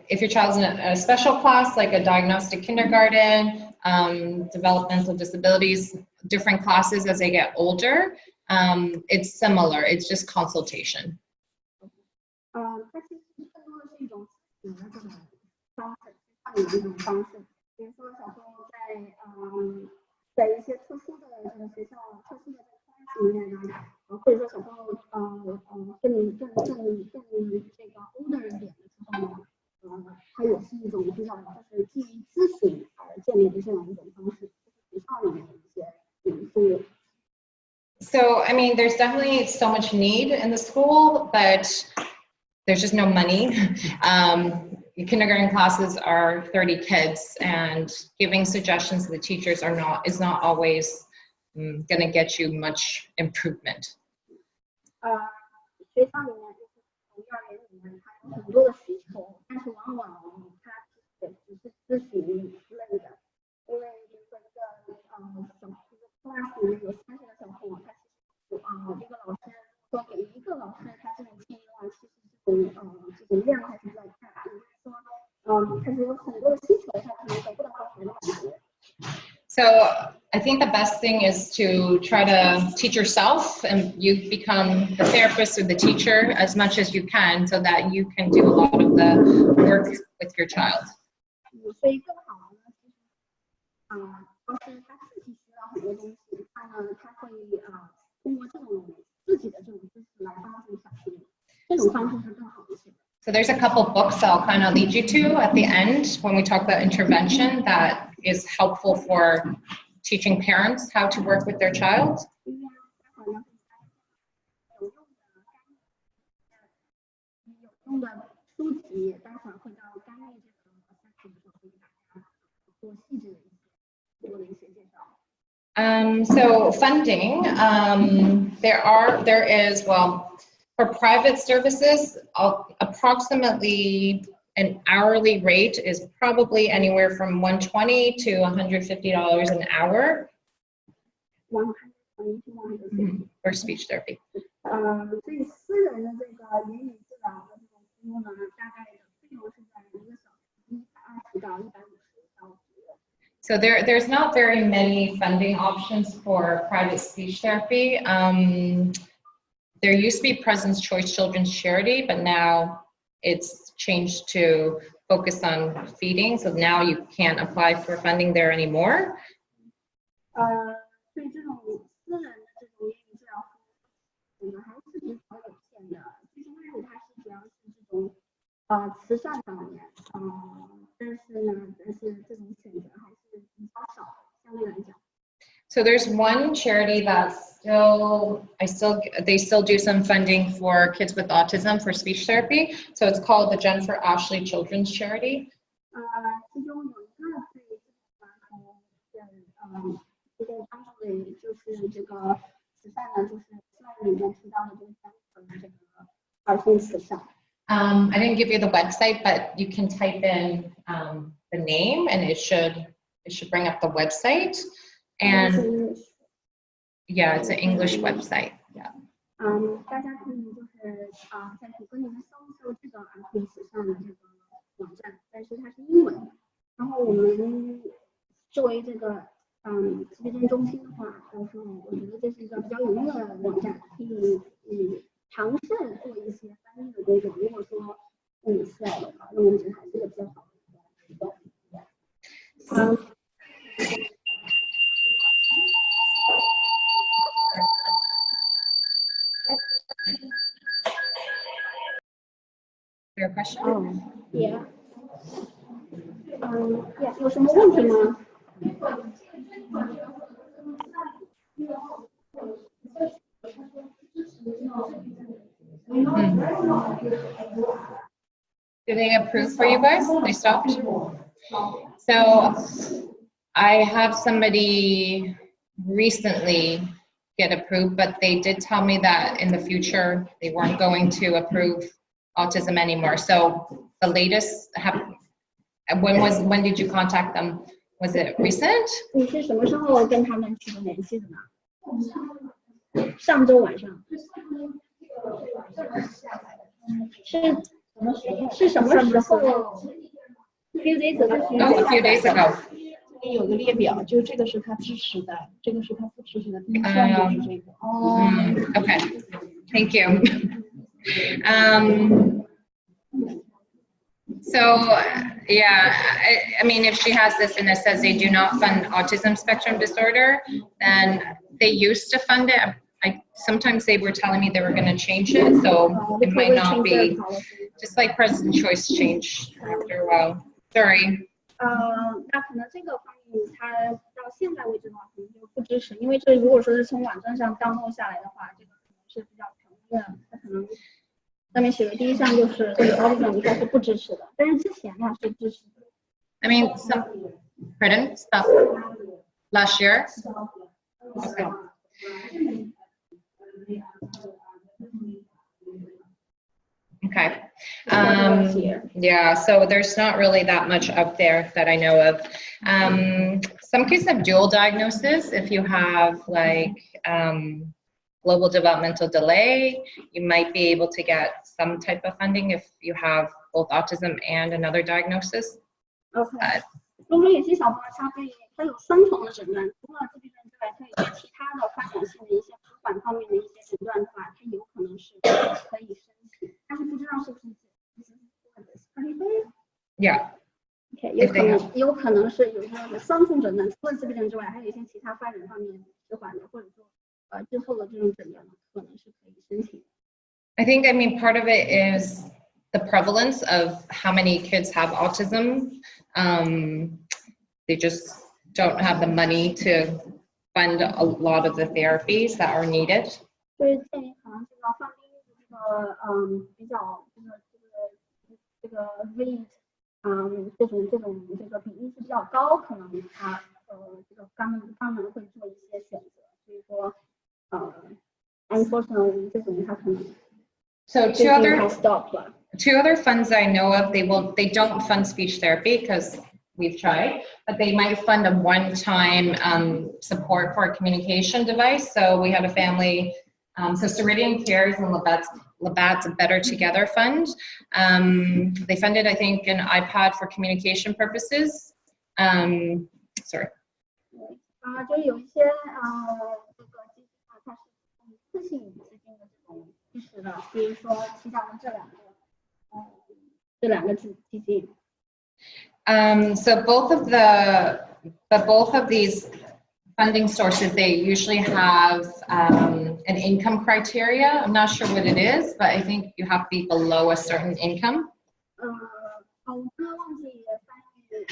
If your child's in a special class, like a diagnostic kindergarten, developmental disabilities, different classes as they get older, it's similar. It's just consultation. 它其实更多的是一种咨询的这种方式，有一种方式，比如说小朋友在一些特殊的这个学校、特殊的这个 class 里面呢，或者说小朋友更这个 older 一点的时候呢，它也是一种比较就是基于咨询而建立的这样一种方式，学校里面的一些元素。So, I mean, there's definitely so much need in the school, but there's just no money. Kindergarten classes are 30 kids, and giving suggestions to the teachers is not always going to get you much improvement. 学校里面就是从幼儿园里面，它有很多的需求，但是往往它也只是咨询之类的，因为比如说一个class 里面有30个小朋友，他其实这个老师说给一个老师他这种建议的话，其实这种量还是比较大，也就是说他是有很多的需求，他可能得不到好的感觉。So I think the best thing is to try to teach yourself, and you become the therapist or the teacher as much as you can, so that you can do a lot of the work with your child. 所以更好的呢，就是他自己学到很多东西，他会通过这种自己的这种知识来帮助小朋友，这种方式是更好一些。So there's a couple books I'll kind of lead you to at the end when we talk about intervention that is helpful for teaching parents how to work with their child. So funding, there is, well, for private services, approximately an hourly rate is probably anywhere from $120 to $150 an hour. 120 to 150 for speech therapy. 所以私人的这个言语治疗的这种服务呢，大概的费用是在1个小时120到150到左右。So there's not very many funding options for private speech therapy. There used to be President's Choice Children's Charity, but now it's changed to focus on feeding. So now you can't apply for funding there anymore. 对这种私人的这种言语治疗服务，还是比较有限的。最开始它是主要是这种慈善方面，但是这种选择还是比较少的，相对来讲。So there's one charity that's they still do some funding for kids with autism for speech therapy. So it's called the Jennifer Ashley Children's Charity. 其中有一个对这个帮助的，就是这个慈善呢，就是slide里面提到的这个儿童慈善。I didn't give you the website, but you can type in the name, and it should bring up the website. And yeah, it's an English website. Yeah. 大家可以就是在谷歌里面搜一搜这个儿童慈善的这个网站，但是它是英文。然后我们作为这个自闭症中心的话，我觉得这是一个比较有用的网站，可以尝试做一些翻译的工作。如果说需要的话，那我觉得还是一个比较好的一个活动。Your question? Yeah. Yeah. 有什么问题吗？Did they approve for you guys? They stopped? So I have somebody recently get approved, but they did tell me that in the future they weren't going to approve autism anymore. So the latest when did you contact them? Was it recent? 你是什么时候跟他们取得联系的呢？上周晚上。是什么时候 ？Few days ago. A few days ago. 有个列表，就这个是他支持的，这个是他不支持的，第一项就是这个。Okay. Thank you. So yeah, I mean, if she has this and it says they do not fund autism spectrum disorder, then they used to fund it. Sometimes they were telling me they were going to change it, so it might not be. Just like President Choice changed after a while. Sorry. 那可能这个方面它到现在为止的话，可能就不支持，因为这如果说是从网站上 download 下来的话，这个可能是比较常见的，它可能上面写的第一项就是对 autism 应该是不支持的，但是之前呢是支持的。I mean, pardon? Stop. Last year? Okay. Okay. Yeah, so there's not really that much up there that I know of. Some kids have dual diagnosis. If you have like global developmental delay, you might be able to get some type of funding if you have both autism and another diagnosis. Okay. 如果有些小朋友他有双重的诊断，除了自闭症之外，他有些其他的发展性的一些迟缓方面的一些诊断的话，他有可能是可以申请，但是不知道是不是 Yeah. Okay. 有可能是有些双重诊断，除了自闭症之外，还有一些其他发展方面迟缓的，或者说之后的这种诊断，可能是可以申请。I mean, part of it is the prevalence of how many kids have autism. They just don't have the money to fund a lot of the therapies that are needed. 就是建议可能这个放低比较这个 rate 这个比例是比较高，可能他这个专门会做一些选择，所以说unfortunately 这种他可能 So two other funds I know of, they don't fund speech therapy because we've tried, but they might fund a one-time support for a communication device. So we had a family, so Ceridian Cares and Labatt's Better Together Fund. They funded, I think, an iPad for communication purposes. Sorry. 就有一些这个基金啊，它是一次性资金的这种支持的，比如说提到了这两个基金。So both of these funding sources, they usually have an income criteria. I'm not sure what it is, but I think you have to be below a certain income. 我刚刚忘记翻译就是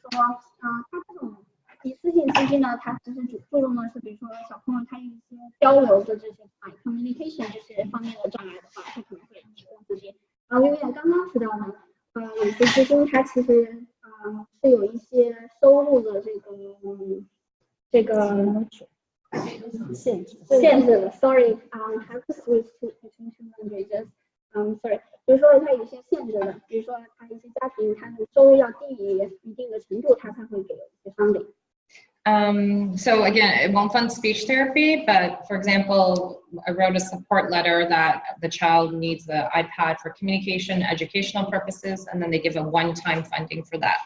说，它这种一次性资金呢，它其实注重的是，比如说小朋友他有一些交流的这些communication 这些方面的障碍的话，他可能会提供资金。Vivian 刚刚提到的，有些资金它其实是有一些收入的这个限制的。Sorry, have to switch between two languages. Sorry， 比如说它有一些限制的，比如说它一些家庭它的收入要低于一定的程度，它才会给一些funding。So again, it won't fund speech therapy, but for example, I wrote a support letter that the child needs the iPad for communication, educational purposes, and then they give a one-time funding for that.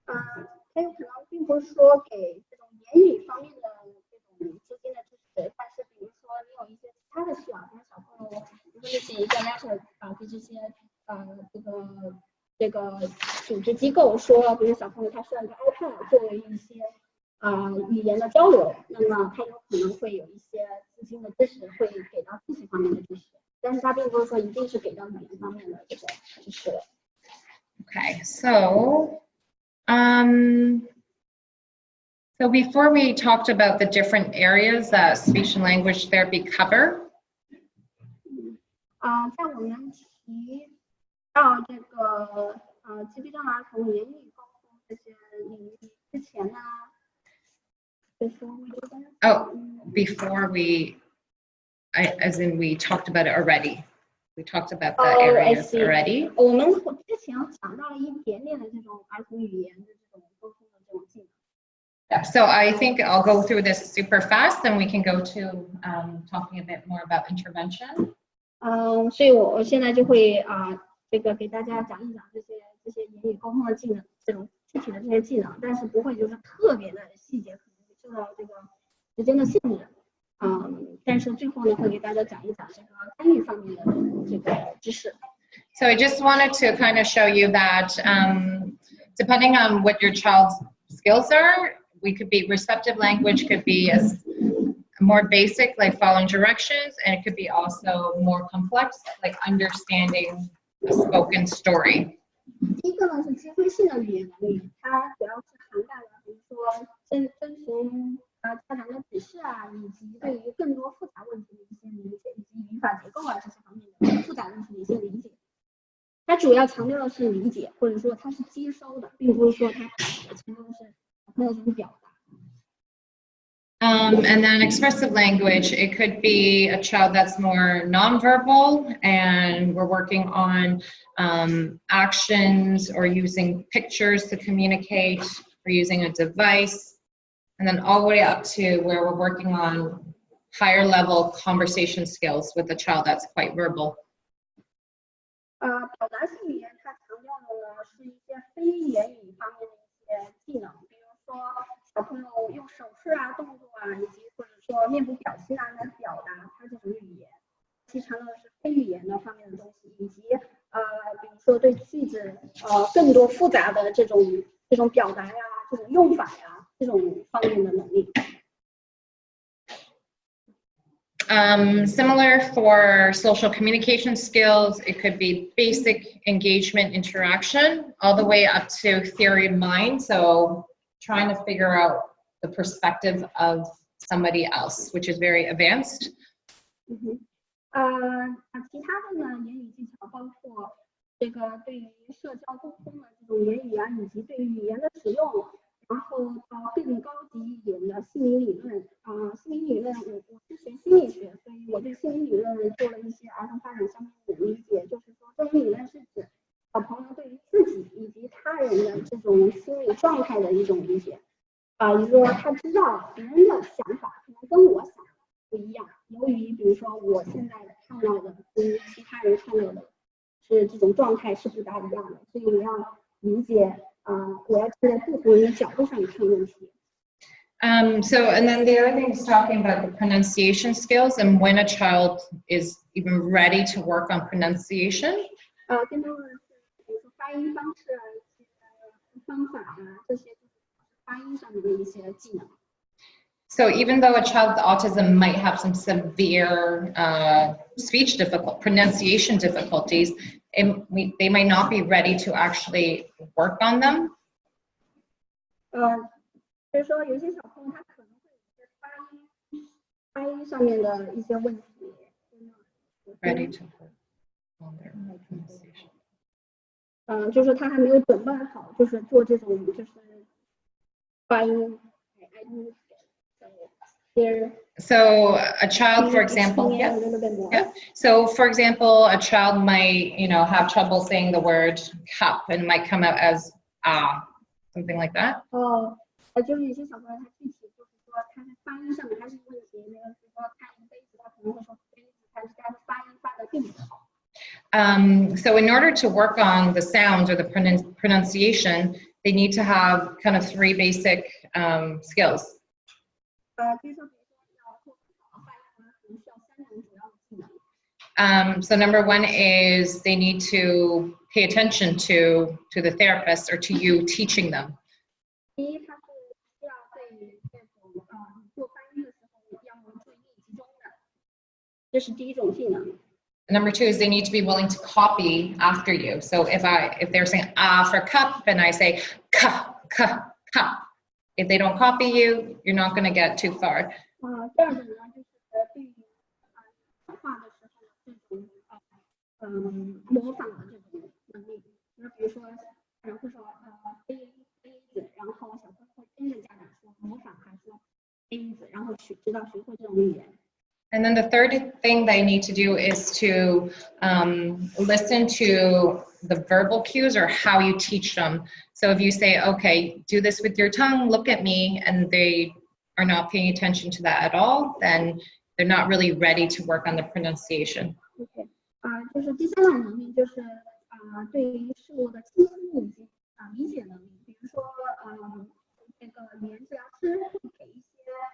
它有可能并不是说给这种言语方面的这种资金的支持，但是比如说你有一些其他的需要，比如小朋友，比如说你写一个 letter 给这些这个组织机构说，比如小朋友他需要一个 iPad 作为一些语言的交流，那么他有可能会有一些资金的支持，会给到这些方面的支持，但是他并不是说一定是给到语言方面的这个支持的。Okay, so so before we talked about the different areas that speech and language therapy cover. 在我们提到这个自闭症儿童言语沟通这些领域之前呢before as in we talked about it already. We talked about the areas already. 我们之前讲到了一点点的这种儿童语言的这种沟通的这种技能。Yeah, so I think I'll go through this super fast, and we can go to talking a bit more about intervention. 所以我现在就会这个给大家讲一讲这些言语沟通的技能，这种具体的这些技能，但是不会就是特别的细节，可能会受到这个时间的限制。但是最后呢，会给大家讲一讲这个干预方面的这个知识。So I just wanted to kind of show you that depending on what your child's skills are, we could be receptive language could be as more basic, like following directions, and it could be also more complex, like understanding a spoken story. 第一个呢是机会性的语言能力，它主要是涵盖了比如说遵循家长的指示以及对于更多复杂问题的一些理解，以及语法结构这些方面的复杂问题的一些理解。它主要强调的是理解，或者说它是接收的，并不是说它强调的是那种表达。And then expressive language, it could be a child that's more nonverbal, and we're working on actions or using pictures to communicate, or using a device, and then all the way up to where we're working on higher level conversation skills with a child that's quite verbal. 表达性语言它强调的呢是一些非言语方面的一些技能，比如说小朋友用手势动作以及或者说面部表情来表达他这种语言，其强调的是非语言的方面的东西，以及比如说对句子更多复杂的这种表达这种用法这种方面的能力。Similar for social communication skills, it could be basic engagement interaction all the way up to theory of mind. So trying to figure out the perspective of somebody else, which is very advanced. 其他的呢，言语技巧包括这个对于社交沟通的这种言语以及对于语言的使用，然后到更高级一点的心理理论。心理理论我是学心理学，所以我对心理理论做了一些儿童发展相关的理解，就是说这种理论是指小朋友对于自己以及他人的这种心理状态的一种理解。也就是说他知道别人的想法可能跟我想的不一样，由于比如说我现在看到的跟其他人看到的是这种状态是不大一样的，所以我要理解我要站在不同人的角度上看问题。So, and then the other thing is talking about the pronunciation skills and when a child is even ready to work on pronunciation. 更多的是比如说发音方式方法这些发音上面的一些技能。So even though a child with autism might have some severe speech pronunciation difficulties, they might not be ready to actually work on them. 所以说有些小朋友他可能会有一些发音上面的一些问题。Ready to work on their pronunciation. 就是他还没有准备好，就是做这种就是发音。So a child, for example, So for example, a child might, have trouble saying the word cup and might come out as something like that. 就是有些小朋友他具体就是说他在发音上面还是有问题，比如说看一杯子，他可能会说杯子，但是他的发音发的并不好。So in order to work on the sounds or the pronunciation, they need to have kind of 3 basic skills. So number 1 is they need to pay attention to the therapist or to you teaching them. Number 2 is they need to be willing to copy after you. So if they're saying for cup and I say cup, if they don't copy you, you're not going to get too far. 背意思，然后直到学会这种语言。And then the third thing they need to do is to listen to the verbal cues or how you teach them. So if you say, okay, do this with your tongue, look at me, and they are not paying attention to that at all, then they're not really ready to work on the pronunciation. OK， 就是第三种能力就是对于事物的清晰以及理解能力。比如说这个语言治疗师会给一些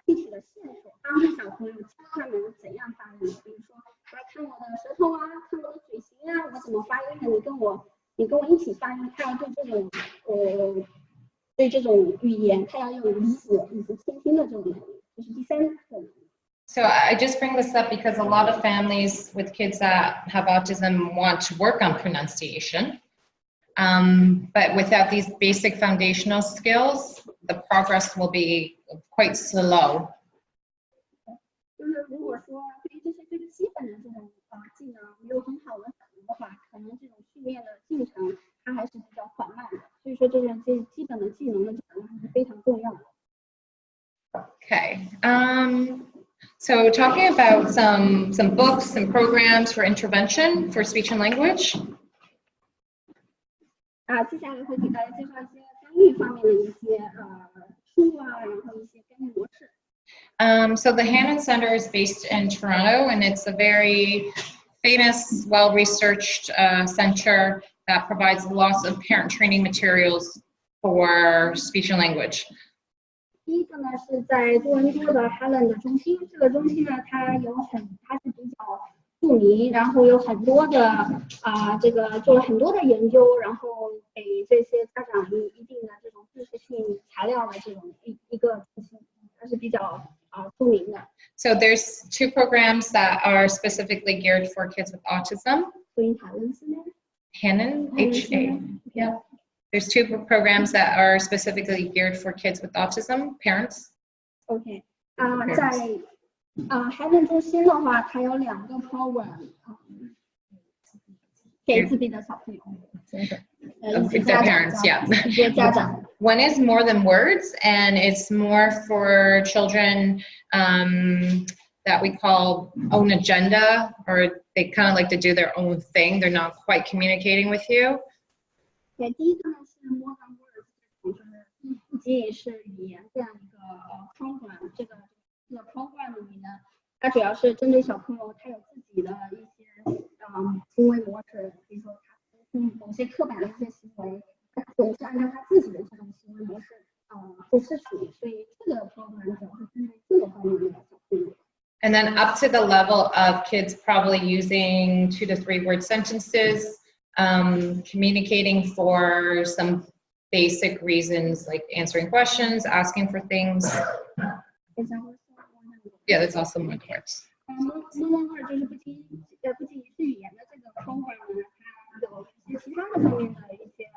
具体的线索，帮助小朋友教他们怎样发音。比如说，来看我的舌头啊，看我的嘴型啊，我怎么发音的？你跟我一起发音。他要对这种语言，他要有理解以及倾听的这种能力，这是第三种能力。So I just bring this up because a lot of families with kids that have autism want to work on pronunciation. But without these basic foundational skills, the progress will be quite slow. 就是如果说对于这些最基本的这种技能没有很好的掌握的话，可能这种训练的进程它还是比较缓慢的。所以说这种基本的技能的掌握还是非常重要的。Okay. So talking about some books and programs for intervention for speech and language. 接下来会给大家介绍一些干预方面的一些书啊，然后一些干预模式。So the Hannon Center is based in Toronto, and it's a very famous, well-researched center that provides lots of parent training materials for speech and language. 第一个呢是在多伦多的 Helen 的中心，这个中心呢它是比较著名，然后有很多的这个做了很多的研究，然后给这些家长一定的这种知识性材料的这种一个中心，它是比较著名的。So there's two programs that are specifically geared for kids with autism. 所以塔伦斯呢 Hannon, H-A. Yeah. There's two programs that are specifically geared for kids with autism, parents. OK， 在Hannon 中心的话，它有2个 program 给自闭的小朋友。Their parents, yeah. One is more than words, and it's more for children that we call own agenda, or they kind of like to do their own thing. They're not quite communicating with you. 对，第一个呢是 more than words， 就是不仅仅是语言这样一个program， 这个 program 里呢，它主要是针对小朋友，他有自己的一些行为模式，比如说他某些刻板的一些行为，他总是按照他自己的这种行为模式做事情，所以这个 program 主要是针对这个方面的小朋友。And then up to the level of kids probably using 2 to 3 word sentences, communicating for some basic reasons like answering questions, asking for things. Yeah, that's also more words. 就是不仅是语言的这个 program 呢，它有一些其他的方面的一些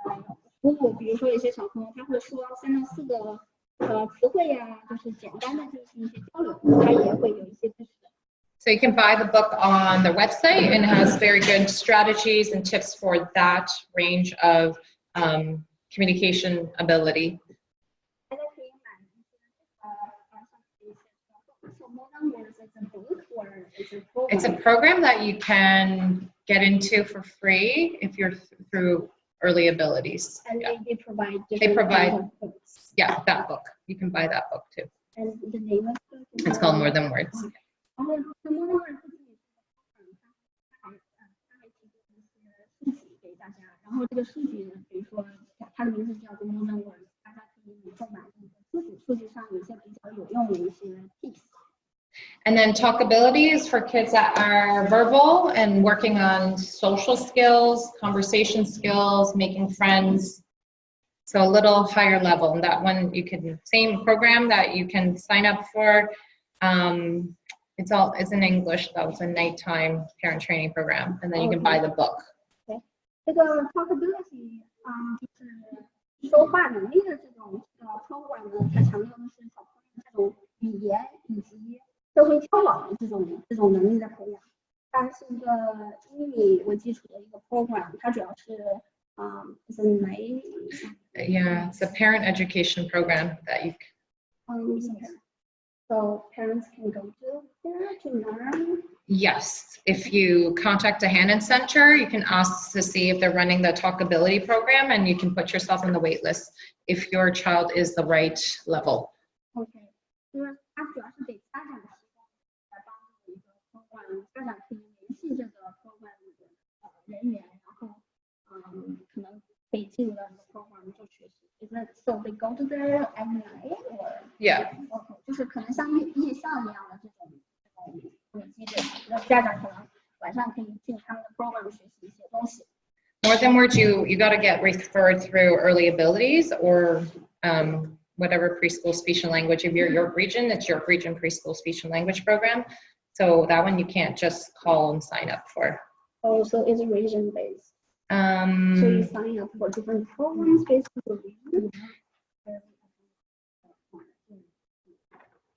服务，比如说有些小朋友他会说3到4个词汇呀，就是简单的进行一些交流，他也会有一些知识。So you can buy the book on their website, and it has very good strategies and tips for that range of communication ability. It's a program that you can get into for free if you're through early abilities. And yeah. they provide books. Yeah, that book. You can buy that book too. And the name of it? It's called More Than Words. 然后这 More Than Words 它还提供一些书籍给大家，然后这个书籍呢，比如说它的名字叫做 More Than Words， 大家可以购买这个书籍上有一些比较有用的一些 tips。 And then talkability is for kids that are verbal and working on social skills, conversation skills, making friends. So a little higher level. And that one you can, same program that you can sign up for. It's in English though. It's a nighttime parent training program. And then you can buy the book. 这个 talkability 就是说话能力的这种program 呢，它强调的是小朋友这种语言以及社会交往的这种能力的培养。它是一个英语为基础的一个 program， 它主要是Yeah, it's a parent education program that you So parents can go there to learn. Yes, if you contact a Hannon Center, you can ask to see if they're running the Talkability program, and you can put yourself on the wait list if your child is the right level. OK， 就是它主要是给家长提供来帮助一个 program， 家长可以联系这个 program 的人员，然后可能可以进入到这个 program 做学习。Is that so they go to there at night or? Yeah. OK， 就是可能像夜校一样的这种机制，让家长可能晚上可以进他们的 program 学习一些东西。More than words, you got to get referred through Early Abilities or whatever preschool speech and language. If you're York Region, it's York Region Preschool Speech and Language Program. So that one you can't just call and sign up for. Oh, so it's region based. So you sign up for different programs based on the region.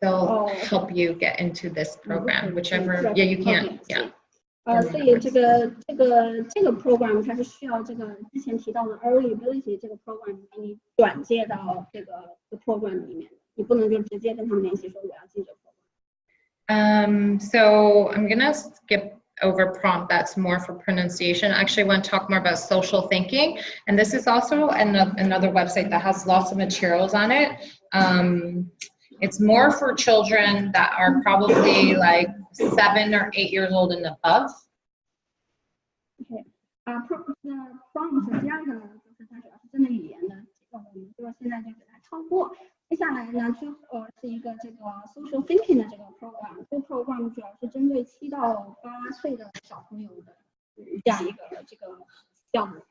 They'll help you get into this program, whichever. Yeah, you can't. Yeah. 所以这个 program 它是需要这个之前提到的 early ability 这个 program 给你转介到这个 program 里面，你不能就直接跟他们联系说我要进这个 program。So I'm gonna skip over prompt that's more for pronunciation. I actually want to talk more about social thinking, and this is also another website that has lots of materials on it. It's more for children that are probably like 7 or 8 years old and above. Okay. Prompt 第二个呢，就是它主要是针对语言的，我们就现在就给它超过。接下来呢，是一个这个 social thinking 的这个 program。这个 program 主要是针对7到8岁的小朋友的这样一个这个项目。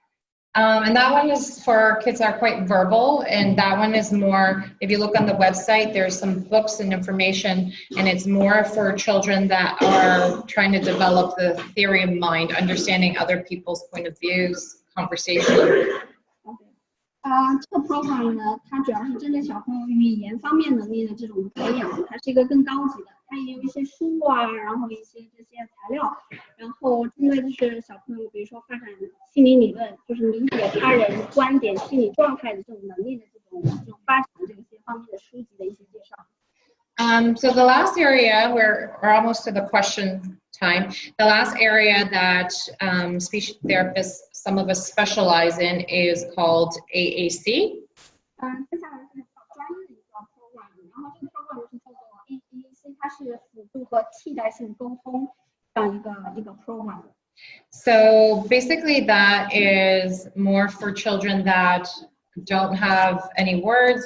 And that one is for kids that are quite verbal, and that one is more, if you look on the website, there's some books and information, and it's more for children that are trying to develop the theory of mind, understanding other people's point of views, conversation. 这个 program 呢，它主要是针对小朋友语言方面能力的这种培养，它是一个更高级的，它也有一些书啊，然后一些这些材料，然后针对就是小朋友，比如说发展心理理论，就是理解他人观点、心理状态的这种能力的这种发展这些方面的书籍的一些介绍。So the last area, we're almost to the question time. The last area that speech therapists, some of us specialize in, is called AAC. 接下来是专业的一个 program， 然后这个 program 是叫做 AAC， 它是辅助和替代性沟通这样一个 program。So basically, that is more for children that don't have any words.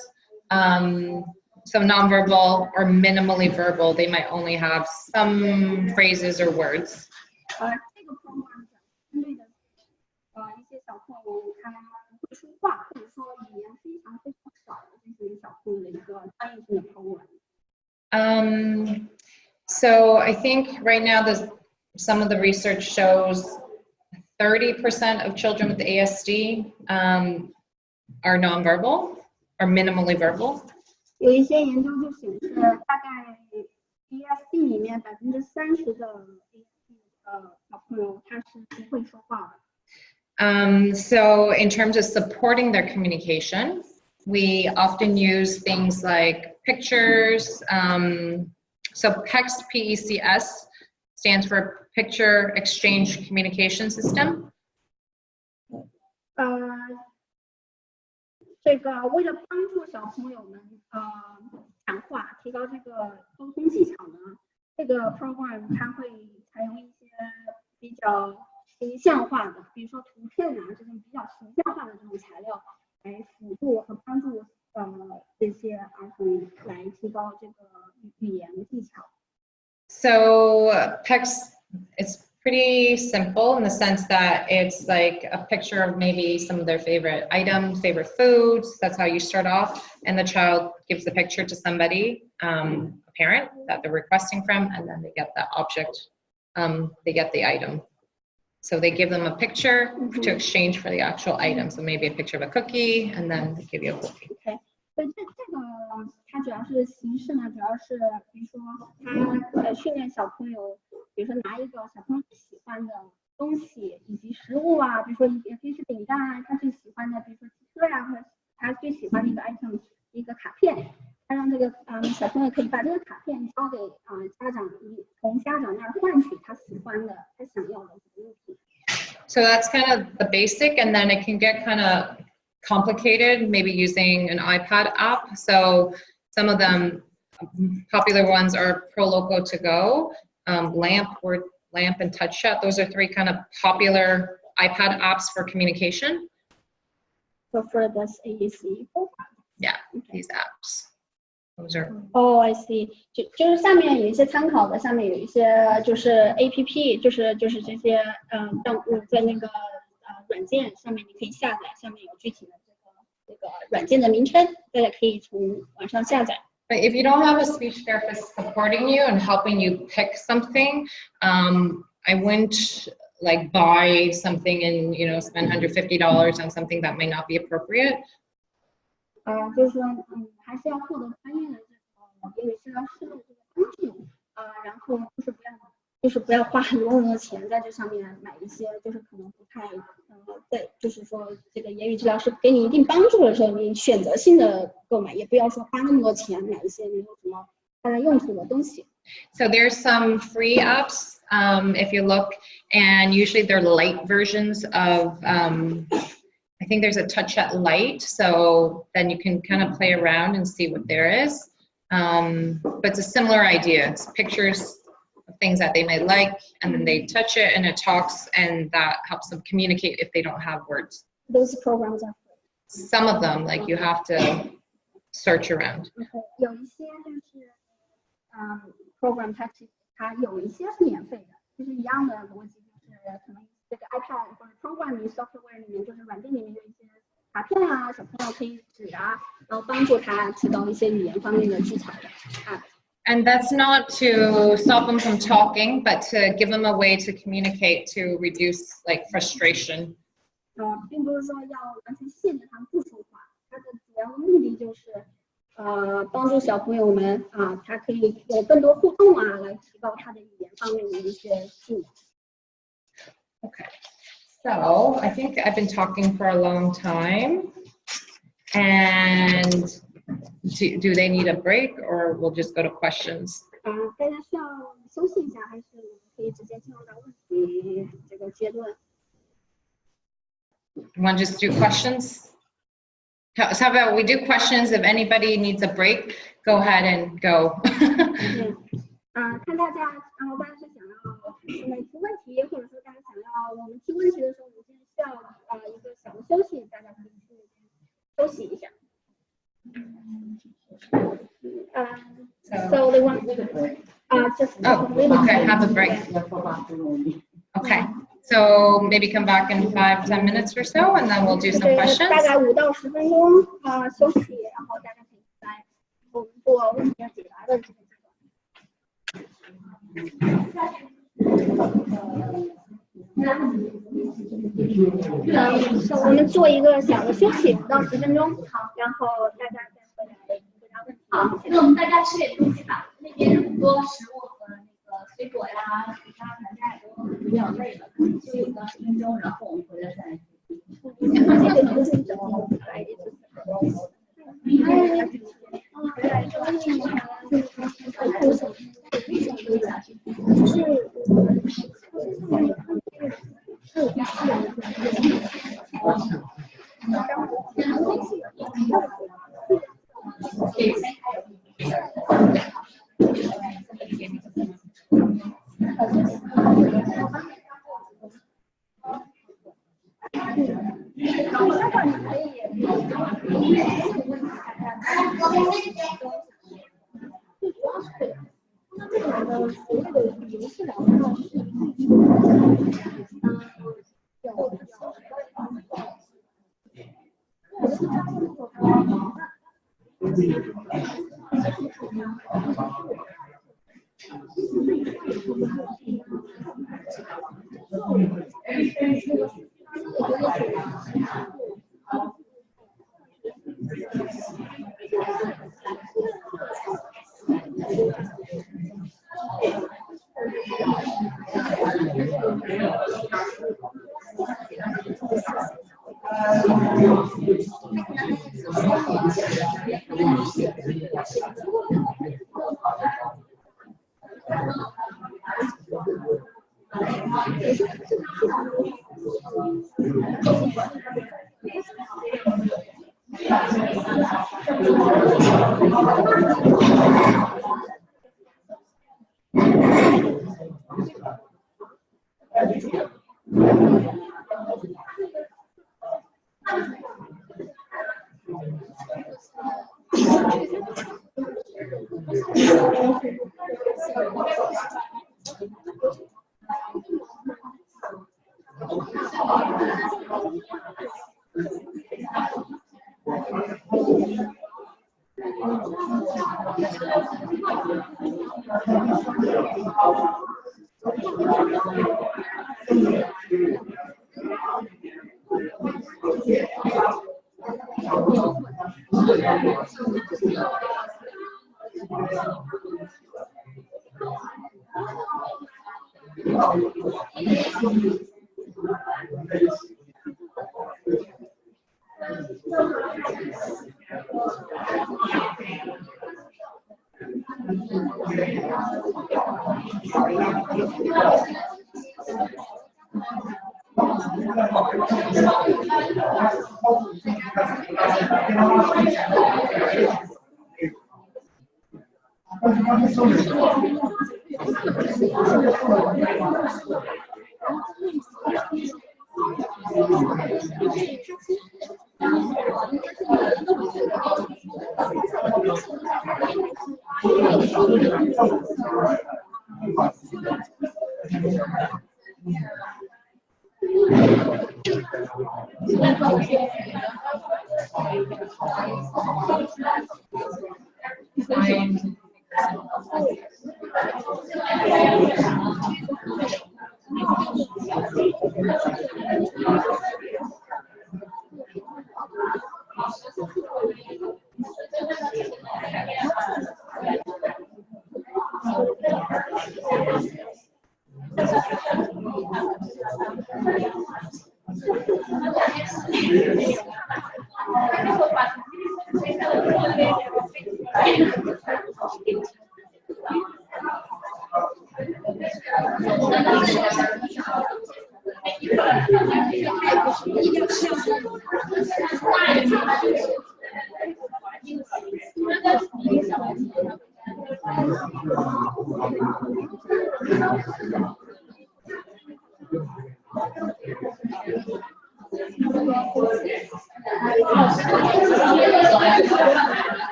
So nonverbal or minimally verbal, they might only have some phrases or words. 这个 program 针对的一些小朋友，他会说话，或者说语言非常少的这些小朋友的一个专业性的 program。So I think right now some of the research shows 30% of children with ASD are nonverbal or minimally verbal. 有一些研究就显示，大概 ASD 里面30%的 ASD 小朋友他是不会说话的。So in terms of supporting their communication, we often use things like pictures. So PECS, P-E-C-S, stands for Picture Exchange Communication System. 这个为了帮助小朋友们讲话，提高这个沟通技巧呢，这个 program 它会采用一些比较形象化的，比如说图片啊这种比较形象化的这种材料，来辅助和帮助这些儿童来提高这个语言技巧。So PECS, it's pretty simple in the sense that it's like a picture of maybe some of their favorite items, favorite foods. That's how you start off. And the child gives the picture to somebody, a parent that they're requesting from, and then they get the object, they get the item. So they give them a picture to exchange for the actual item. So maybe a picture of a cookie, and then they give you a cookie. Okay. 所以这个它主要是形式呢，主要是比如说它训练小朋友，比如说拿一个小朋友喜欢的东西以及食物啊，比如说也可以是饼干啊，他最喜欢的，比如说汽车呀，或者他最喜欢的一个 item 一个卡片，他让这个小朋友可以把这个卡片片交给家长，从家长那儿换取他喜欢的、他想要的物品。So that's kind of the basic, and then it can get kind of complicated, maybe using an iPad app. So some of them popular ones are ProLoco to go, Lamp and TouchChat. Those are 3 kind of popular iPad apps for communication. So for this AAC. Yeah, these apps. Those are. Oh, I see. 就是下面有一些参考的，下面有一些就是 APP， 就是这些在那个软件上面你可以下载，下面有具体的这个软件的名称，大家可以从网上下载。But if you don't have a speech therapist supporting you and helping you pick something, I wouldn't like buy something and spend $150 on something that may not be appropriate. 就是说，还是要获得专业的这个言语治疗师的这个帮助，然后就是不要花很多钱在这上面买一些就是可能不太对，就是说这个言语治疗师给你一定帮助的时候，你选择性的购买，也不要说花那么多钱买一些没有什么大家用途的东西。So there's some free apps if you look, and usually they're light versions of. I think there's a TouchChat Lite, so then you can kind of play around and see what there is. But it's a similar idea. It's pictures of things that they may like, and then they touch it and it talks, and that helps them communicate if they don't have words. Those programs are free. Some of them, like you have to search around. Okay. 有一些就是program 它有一些是免费的，就是一样的逻辑，就是可能这个 iPad 或者 program software 里面，就是软件里面有一些卡片啊，小朋友可以指啊，然后帮助他提高一些语言方面的技巧的啊。And that's not to stop them from talking, but to give them a way to communicate to reduce like frustration. 并不是说要完全限制他们不说话，它的主要的目的就是帮助小朋友们他可以有更多互动来提高他的语言方面的一些技能。Okay, so I think I've been talking for a long time, and do they need a break, or we'll just go to questions? 大家需要休息一下，还是可以直接进入到问题这个阶段？ You want to just do questions? So how about we do questions? If anybody needs a break, go ahead and go. 看大家，然后大家是想要提问题，或者说大家想要我们提问题的时候，我们现在需要一个小的休息，大家可以去休息一下。So they want just okay, have a break. Okay, so maybe come back in 5-10 minutes or so, and then we'll do some questions. 大概5到10分钟休息，然后大家可以来我们做问题解答的这个阶段。我们做一个小的休息5到10分钟，好，然后大家再回来回答问题。好，那我们大家吃点东西吧，那边很多食物和那个水果呀，其他大家也都比较累了，休息个10分钟，然后我们回来再。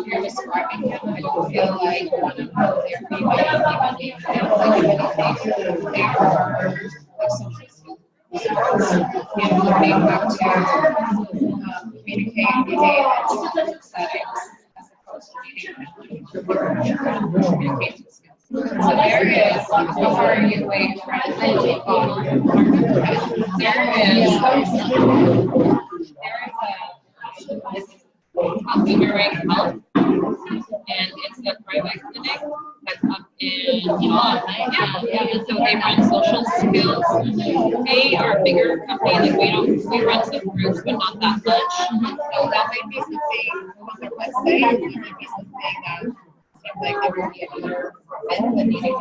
You're describing him, I don't feel like one of their feedback, they are like social skills, being able to communicate, behave in settings as opposed to communication skills. So there is, how far are you away from Figuring Health, and it's a private clinic that's up in and so they run social skills. They are a bigger company, like we run some groups, but not that much. So that might be something on their website, it might be something that seems like there would be another event that needed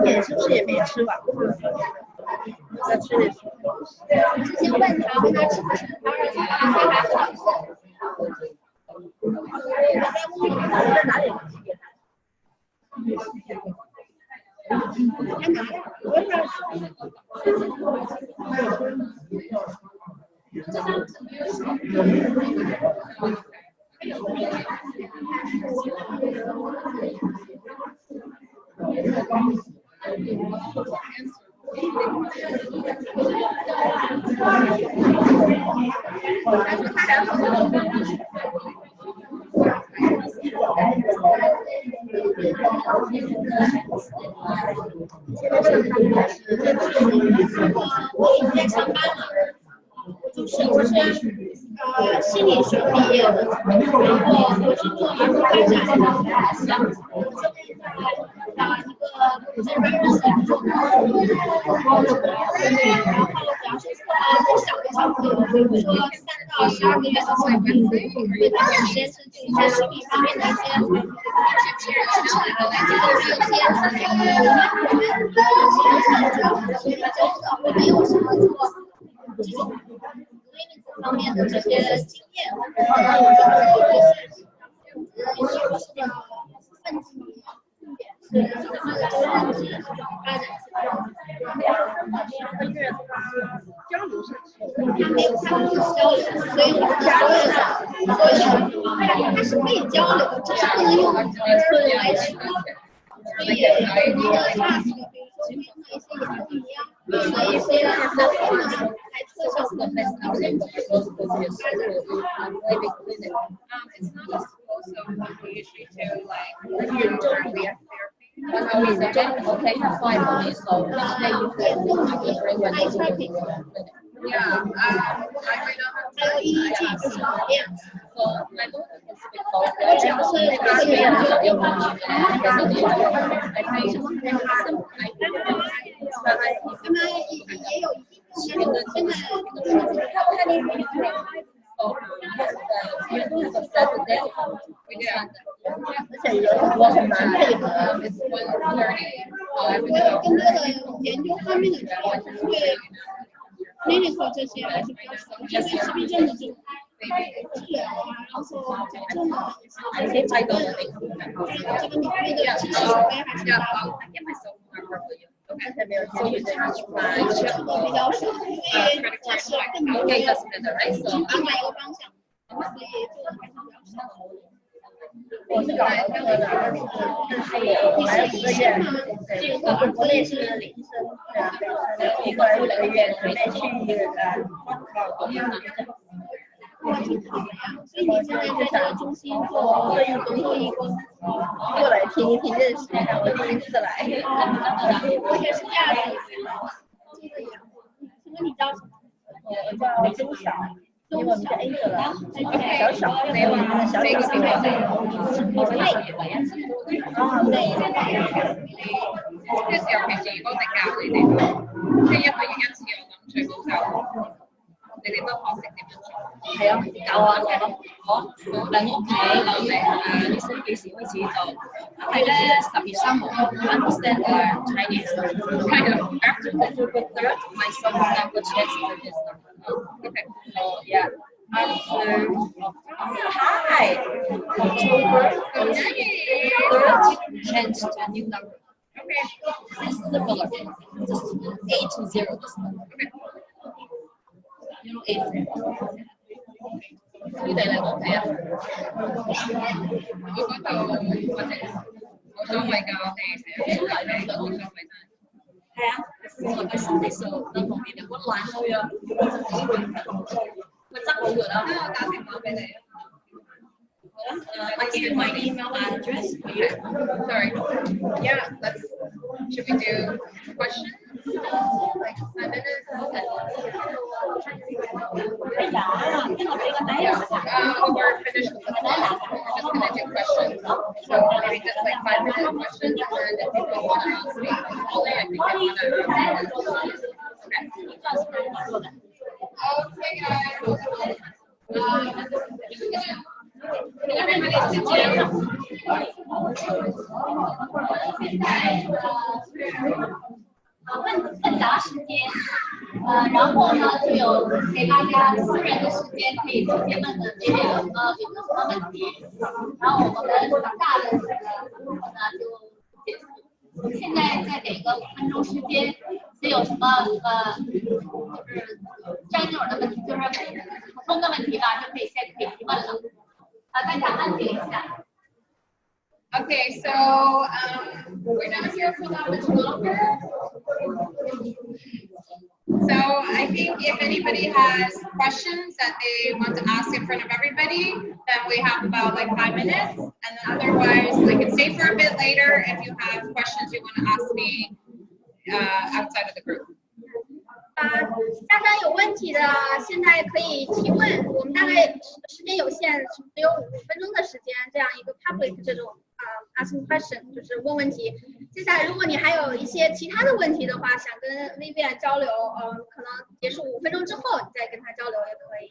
点是不是也没吃吧？要吃点。之前问他，问他吃不吃，他说他还好。在哪里？在哪里？我也在上班了，我是心理学毕业的，然后我是做儿童发展的，我在一个Vivian做的，然后主要是做小的小朋友，比如说3到12个月的小朋友，对他们先是做一些心理方面的一些事情，我没有什么做这种方面的这些经验，交流是他没有交流，所以我他是可以交流，只是不能用语吞来取代。所以一个大体的，比如说一些也不一样，所以说在课上的还有EEG 就是练。我只要是这个人没什么他们也有一定的现在而且我很难配合，更多的研究方面的对 clinical 这些还是比较熟，针对自闭症的这种治疗啊，然后矫正啊，这些这个领域的知识储备还是比较高。所以差距比较少，因为我是更多的另外一个方向，所以做的还是比较少。我是找的那个的，我来了5个月，对，我国内是临生，对，过来5个月，准备去我挺好的呀，所以你现在在这个中心做义工，过来听一听认识一下，我第一次来。我也是这样的，这个也，请问你叫什么？我叫周晓。因为我们是 A 的了，小小，对吧？小小的，我是累，哦，累。即係尤其是如果我哋教你哋，即係因為一次我諗最好就你哋都學識點樣做。係啊，教啊，我喺屋企諗你你先幾時開始就係咧10月3號 understand Chinese kind of after the third my son language is okay so yeah after hi October 3rd changed to a new number okay this is the color just 820 this number okay you know 8 你哋嚟我睇啊！我嗰度我哋冇所謂㗎，我哋成日都嚟呢度冇所謂真係。係啊，我哋新地數你同你哋溫暖去啊，咪執好佢啦。我打電話俾你啊。I give you my email address for you. Sorry. Yeah, should we do questions? Like 5 minutes? Okay. We're finished with the class. We're just going to do questions. So maybe just like 5-minute questions, and if people want to ask me, hopefully I think they want to ask me. Okay, guys. Everybody sit down. 问答时间，然后呢就有给大家私人的时间可以直接问的这个有什么问题，然后我们大的这个部分呢就结束。现在再给个5分钟时间，谁有什么就是general的问题，就是普通的问题吧，就可以提问了。大家安静一下。Okay, so we're not here for that much longer. So I think if anybody has questions that they want to ask in front of everybody, then we have about like 5 minutes. And then otherwise, we can stay for a bit later if you have questions you want to ask me outside of the group. 大家有问题的现在可以提问，我们大概时间有限，只有5分钟的时间，这样一个 public 这种asking question 就是问问题。接下来如果你还有一些其他的问题的话，想跟 Vivian 交流，可能结束5分钟之后你再跟他交流也可以。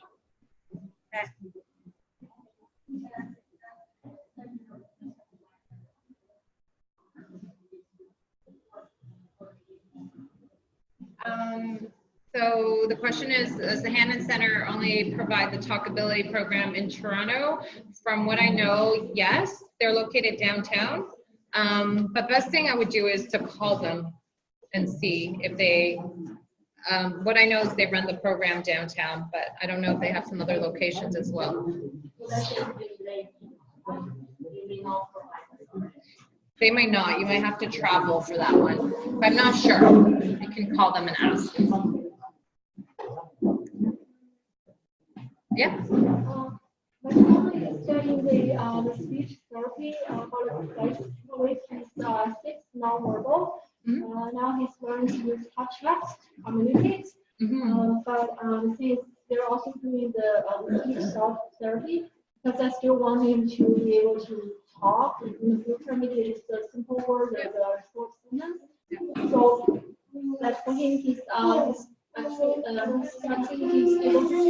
So the question is, does the Hannon Center only provide the Talkability program in Toronto? From what I know, yes, they're located downtown. But best thing I would do is to call them and see if they, what I know is they run the program downtown, but I don't know if they have some other locations as well. They might not, you might have to travel for that one. But I'm not sure. You can call them and ask. Yeah. My son is studying the speech therapy with his 6 nonverbal. Now he's learning to use touch text to communicate. But since they're also doing the speech therapy, because I still want him to be able to talk in the future, maybe just a simple word or a short sentence. So, like for him, he's able to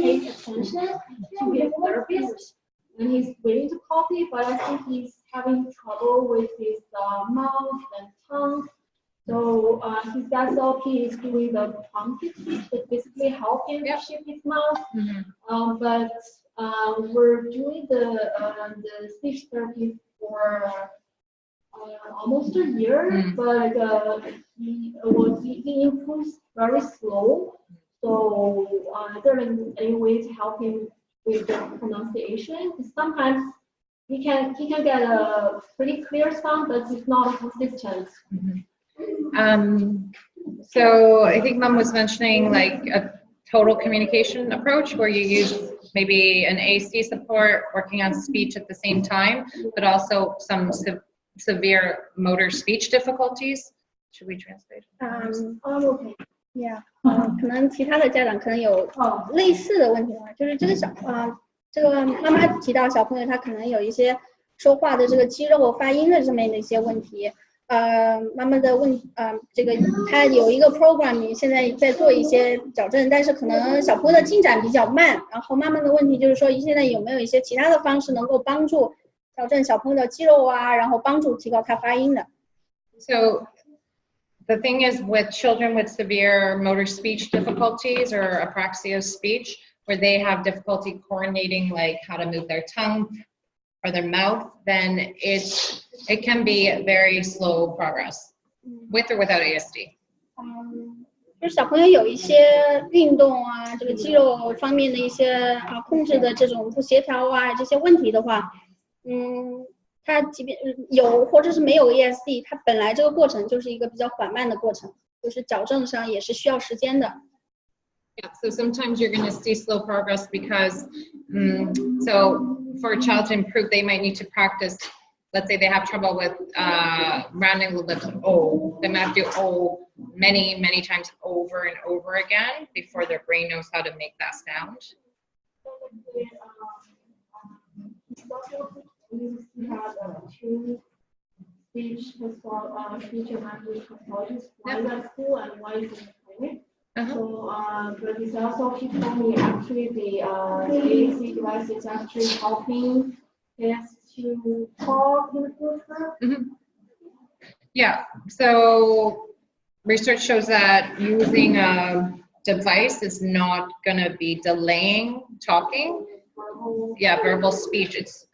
pay attention to his therapist when he's waiting to copy, but I think he's having trouble with his mouth and tongue. So his SLP is doing the prompted speech that basically help him to shift his mouth. But we're doing the speech therapy for almost a year, but he improves very slow. So is there any way to help him with the pronunciation? Because sometimes he can get a pretty clear sound, but it's not consistent. So I think Mom was mentioning like a total communication approach where you use maybe an ASD support working on speech at the same time, but also some severe motor speech difficulties. Should we translate? Okay. Yeah. 可能其他的家长可能有类似的问题吧，就是这个这个妈妈提到小朋友他可能有一些说话的这个肌肉发音的这么的一些问题。妈妈的这个他有一个 program 现在在做一些矫正，但是可能小朋友的进展比较慢。然后妈妈的问题就是说，现在有没有一些其他的方式能够帮助矫正小朋友的肌肉啊，然后帮助提高他发音的。So the thing is with children with severe motor speech difficulties or apraxia of speech, where they have difficulty coordinating like how to move their tongue or their mouth, then it can be very slow progress, with or without ASD. 就是小朋友有一些运动啊，这个肌肉方面的一些控制的这种不协调啊，这些问题的话，他即便有或者是没有 ASD， 他本来这个过程就是一个比较缓慢的过程，就是矫正上也是需要时间的。Yeah, so sometimes you're going to see slow progress because, so for a child to improve, they might need to practice. Let's say they have trouble with rounding the lips O. They might have to do O many times over and over again before their brain knows how to make that sound. We have two speech and language pathologists, one at school and one is in the clinic. So, but it's also he told me actually the AAC device is actually helping kids to talk in the future. Yeah, so research shows that using a device is not going to be delaying talking. Yeah, verbal speech, it's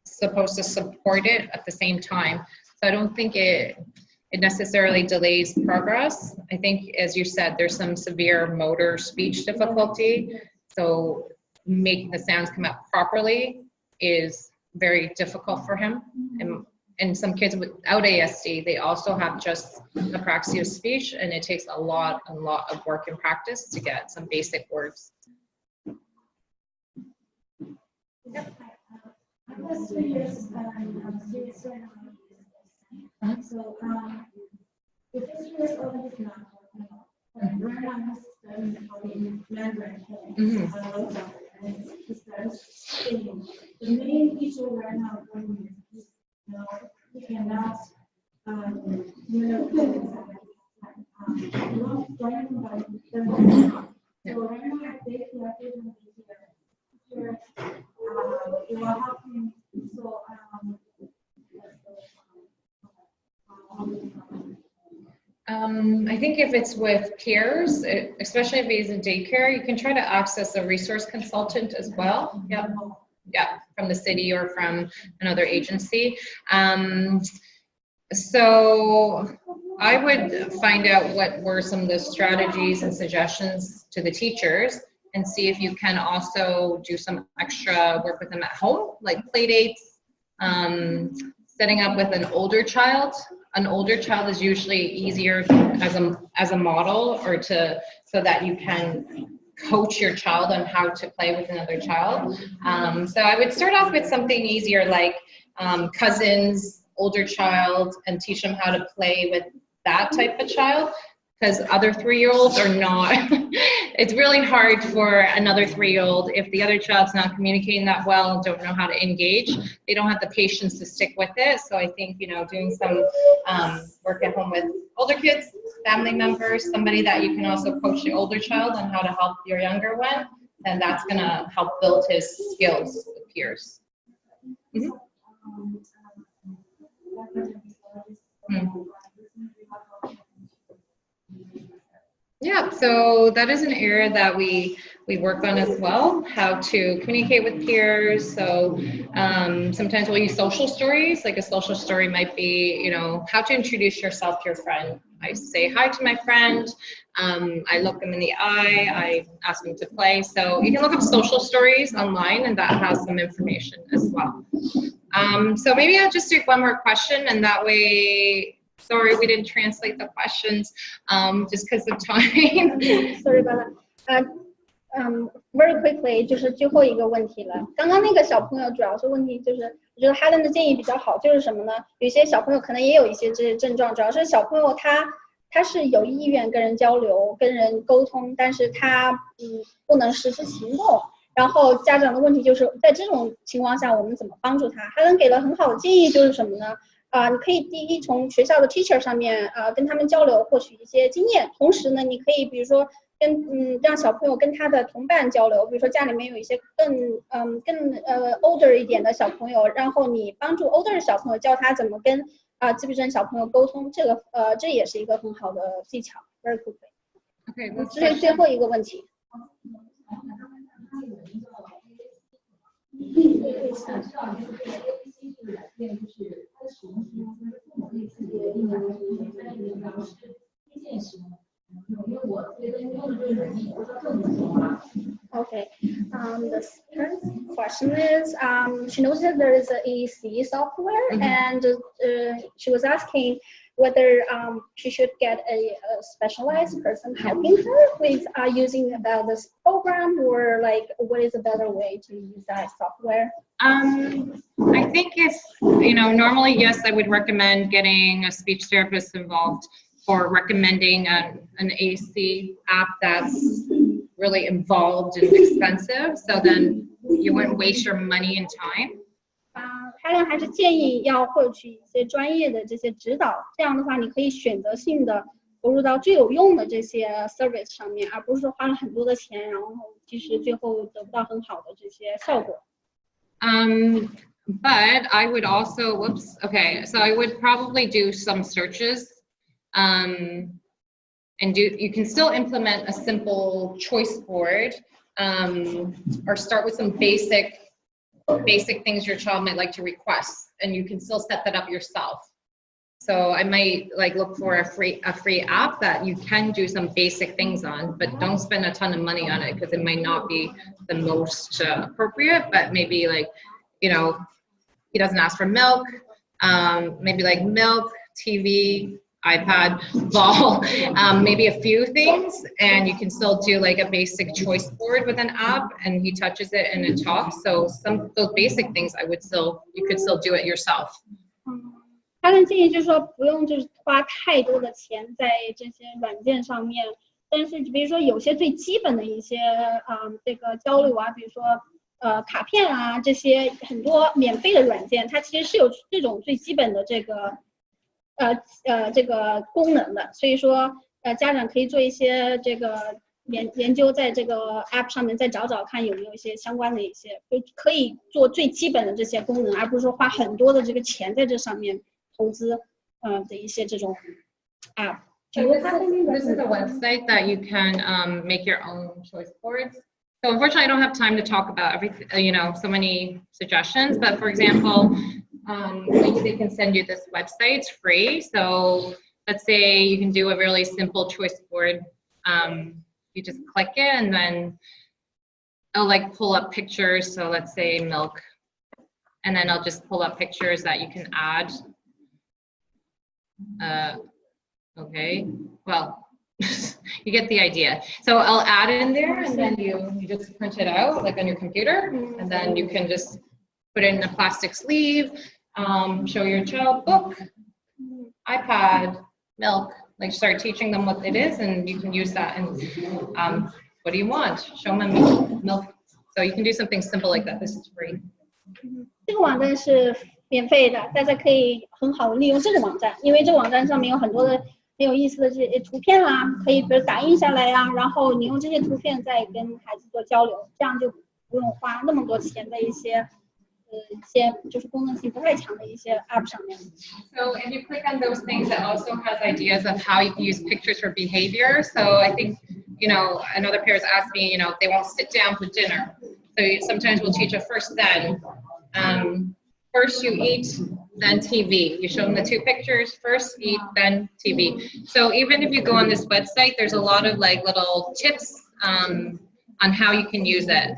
supposed to support it at the same time. So I don't think it necessarily delays progress. I think, as you said, there's some severe motor speech difficulty. So making the sounds come out properly is very difficult for him. And some kids without ASD, they also have just apraxia of speech, and it takes a lot of work and practice to get some basic words. I was 3 years so the first years of it is not right now I'm studying Mandarin and the main issue right now is you cannot so right now they it will help me. So I think if it's with peers, especially if he's in daycare, you can try to access a resource consultant as well. Yeah, from the city or from another agency. So I would find out what were some of the strategies and suggestions to the teachers, and see if you can also do some extra work with them at home, like play dates, setting up with an older child. An older child is usually easier as a model, or so that you can coach your child on how to play with another child. So I would start off with something easier, like cousins, older child, and teach them how to play with that type of child. Because other 3-year-olds are not, it's really hard for another 3-year-old if the other child's not communicating that well and don't know how to engage. They don't have the patience to stick with it. So I think, doing some work at home with older kids, family members, somebody that you can also coach the older child on how to help your younger one, then that's going to help build his skills with peers. Yeah, so that is an area that we work on as well, how to communicate with peers. So sometimes we'll use social stories. Like a social story might be, how to introduce yourself to your friend. I say hi to my friend, I look them in the eye, I ask them to play. So you can look up social stories online, and that has some information as well. So maybe I'll just take one more question, and that way, sorry, we didn't translate the questions just because of time. Sorry about that. Very quickly， 就是最后一个问题了。刚刚那个小朋友主要是问题就是，我觉得Helen的建议比较好，就是什么呢？有些小朋友可能也有一些这些症状，主要是小朋友他是有意愿跟人交流、跟人沟通，但是他不能实施行动。然后家长的问题就是在这种情况下，我们怎么帮助他？Helen给了很好的建议，就是什么呢？你可以第一从学校的 teacher 上面跟他们交流，获取一些经验。同时呢，你可以比如说让小朋友跟他的同伴交流，比如说家里面有一些更older 一点的小朋友，然后你帮助 older 的小朋友教他怎么跟自闭症小朋友沟通，这也是一个很好的技巧。Very quickly。OK， 这是最后一个问题。Okay. The first question is, she knows that there is a AAC software, and she was asking whether she should get a specialized person helping her with using this program, or like what is a better way to use that software? I think if, normally, yes, I would recommend getting a speech therapist involved, or recommending an AC app that's really involved and expensive, so then you wouldn't waste your money and time. Helen 还是建议要获取一些专业的这些指导，这样的话你可以选择性的投入到最有用的这些 service 上面，而不是说花了很多的钱，然后其实最后得不到很好的这些效果。But I would also, so I would probably do some searches, and you can still implement a simple choice board, or start with some basic things your child might like to request, and you can still set that up yourself. So I might look for a free app that you can do some basic things on, but don't spend a ton of money on it because it might not be the most appropriate. But maybe he doesn't ask for milk, maybe milk, TV, iPad, ball, maybe a few things, and you can still do a basic choice board with an app, and he touches it and it talks. So some of those basic things you could still do it yourself. 他的建议就是说不用就是花太多的钱在这些软件上面，但是比如说有些最基本的一些这个交流啊，比如说卡片啊，这些很多免费的软件，它其实是有这种最基本的这个功能的，所以说家长可以做一些这个研究，在这个 app 上面再找找看有没有一些相关的一些，就可以做最基本的这些功能，而不是说花很多的这个钱在这上面投资的一些这种 app。 So this is a website that you can make your own choice boards. So unfortunately, I don't have time to talk about everything, so many suggestions. But for example, maybe they can send you this website. It's free. So let's say you can do a really simple choice board. You just click it, and then it'll pull up pictures. So let's say milk, and then I'll just pull up pictures that you can add. Okay, well, you get the idea. So I'll add it in there, and then you just print it out on your computer, and then you can just put it in a plastic sleeve, show your child book, iPad, milk, start teaching them what it is, and you can use that. And what do you want? Show them milk. So you can do something simple like that. This is free. 这个网站是免费的，大家可以很好的利用这个网站，因为这个网站上面有很多的很有意思的这些图片啦，可以比如打印下来呀，然后你用这些图片再跟孩子做交流，这样就不用花那么多钱在一些就是功能性不太强的一些 app 上面。 So if you click on those things, it also has ideas of how you can use pictures for behavior. So I think, another parent asked me, they won't sit down for dinner. So sometimes we'll teach a first then. First you eat, then TV. You show them the two pictures, first eat, then TV. So even if you go on this website, there's a lot of little tips on how you can use it.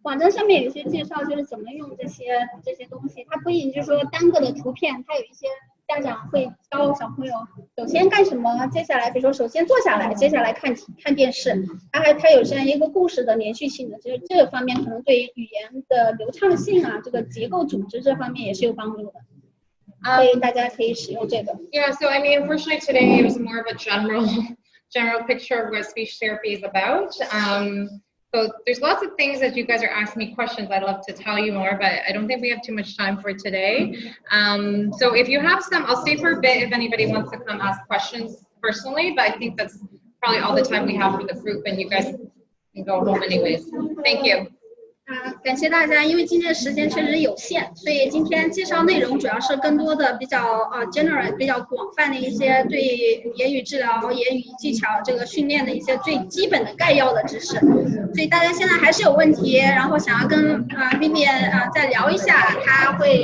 网站上面有一些介绍，就是怎么用这些东西。它不仅就是说单个的图片，它有一些家长会教小朋友首先干什么，接下来比如说首先坐下来，接下来看电视。它有这样一个故事的连续性的，这个方面可能对于语言的流畅性啊，这个结构组织这方面也是有帮助的。所以大家可以使用这个。Yeah, so I mean, unfortunately today it was more of a general picture of what speech therapy is about. So there's lots of things that you guys are asking me questions. I'd love to tell you more, but I don't think we have too much time for today. So if you have some, I'll stay for a bit if anybody wants to come ask questions personally, but I think that's probably all the time we have for the group, and you guys can go home anyways. Thank you. 感谢大家，因为今天的时间确实有限，所以今天介绍内容主要是更多的比较general 比较广泛的一些对言语治疗、言语技巧这个训练的一些最基本的概要的知识。所以大家现在还是有问题，然后想要跟Vivian再聊一下，他会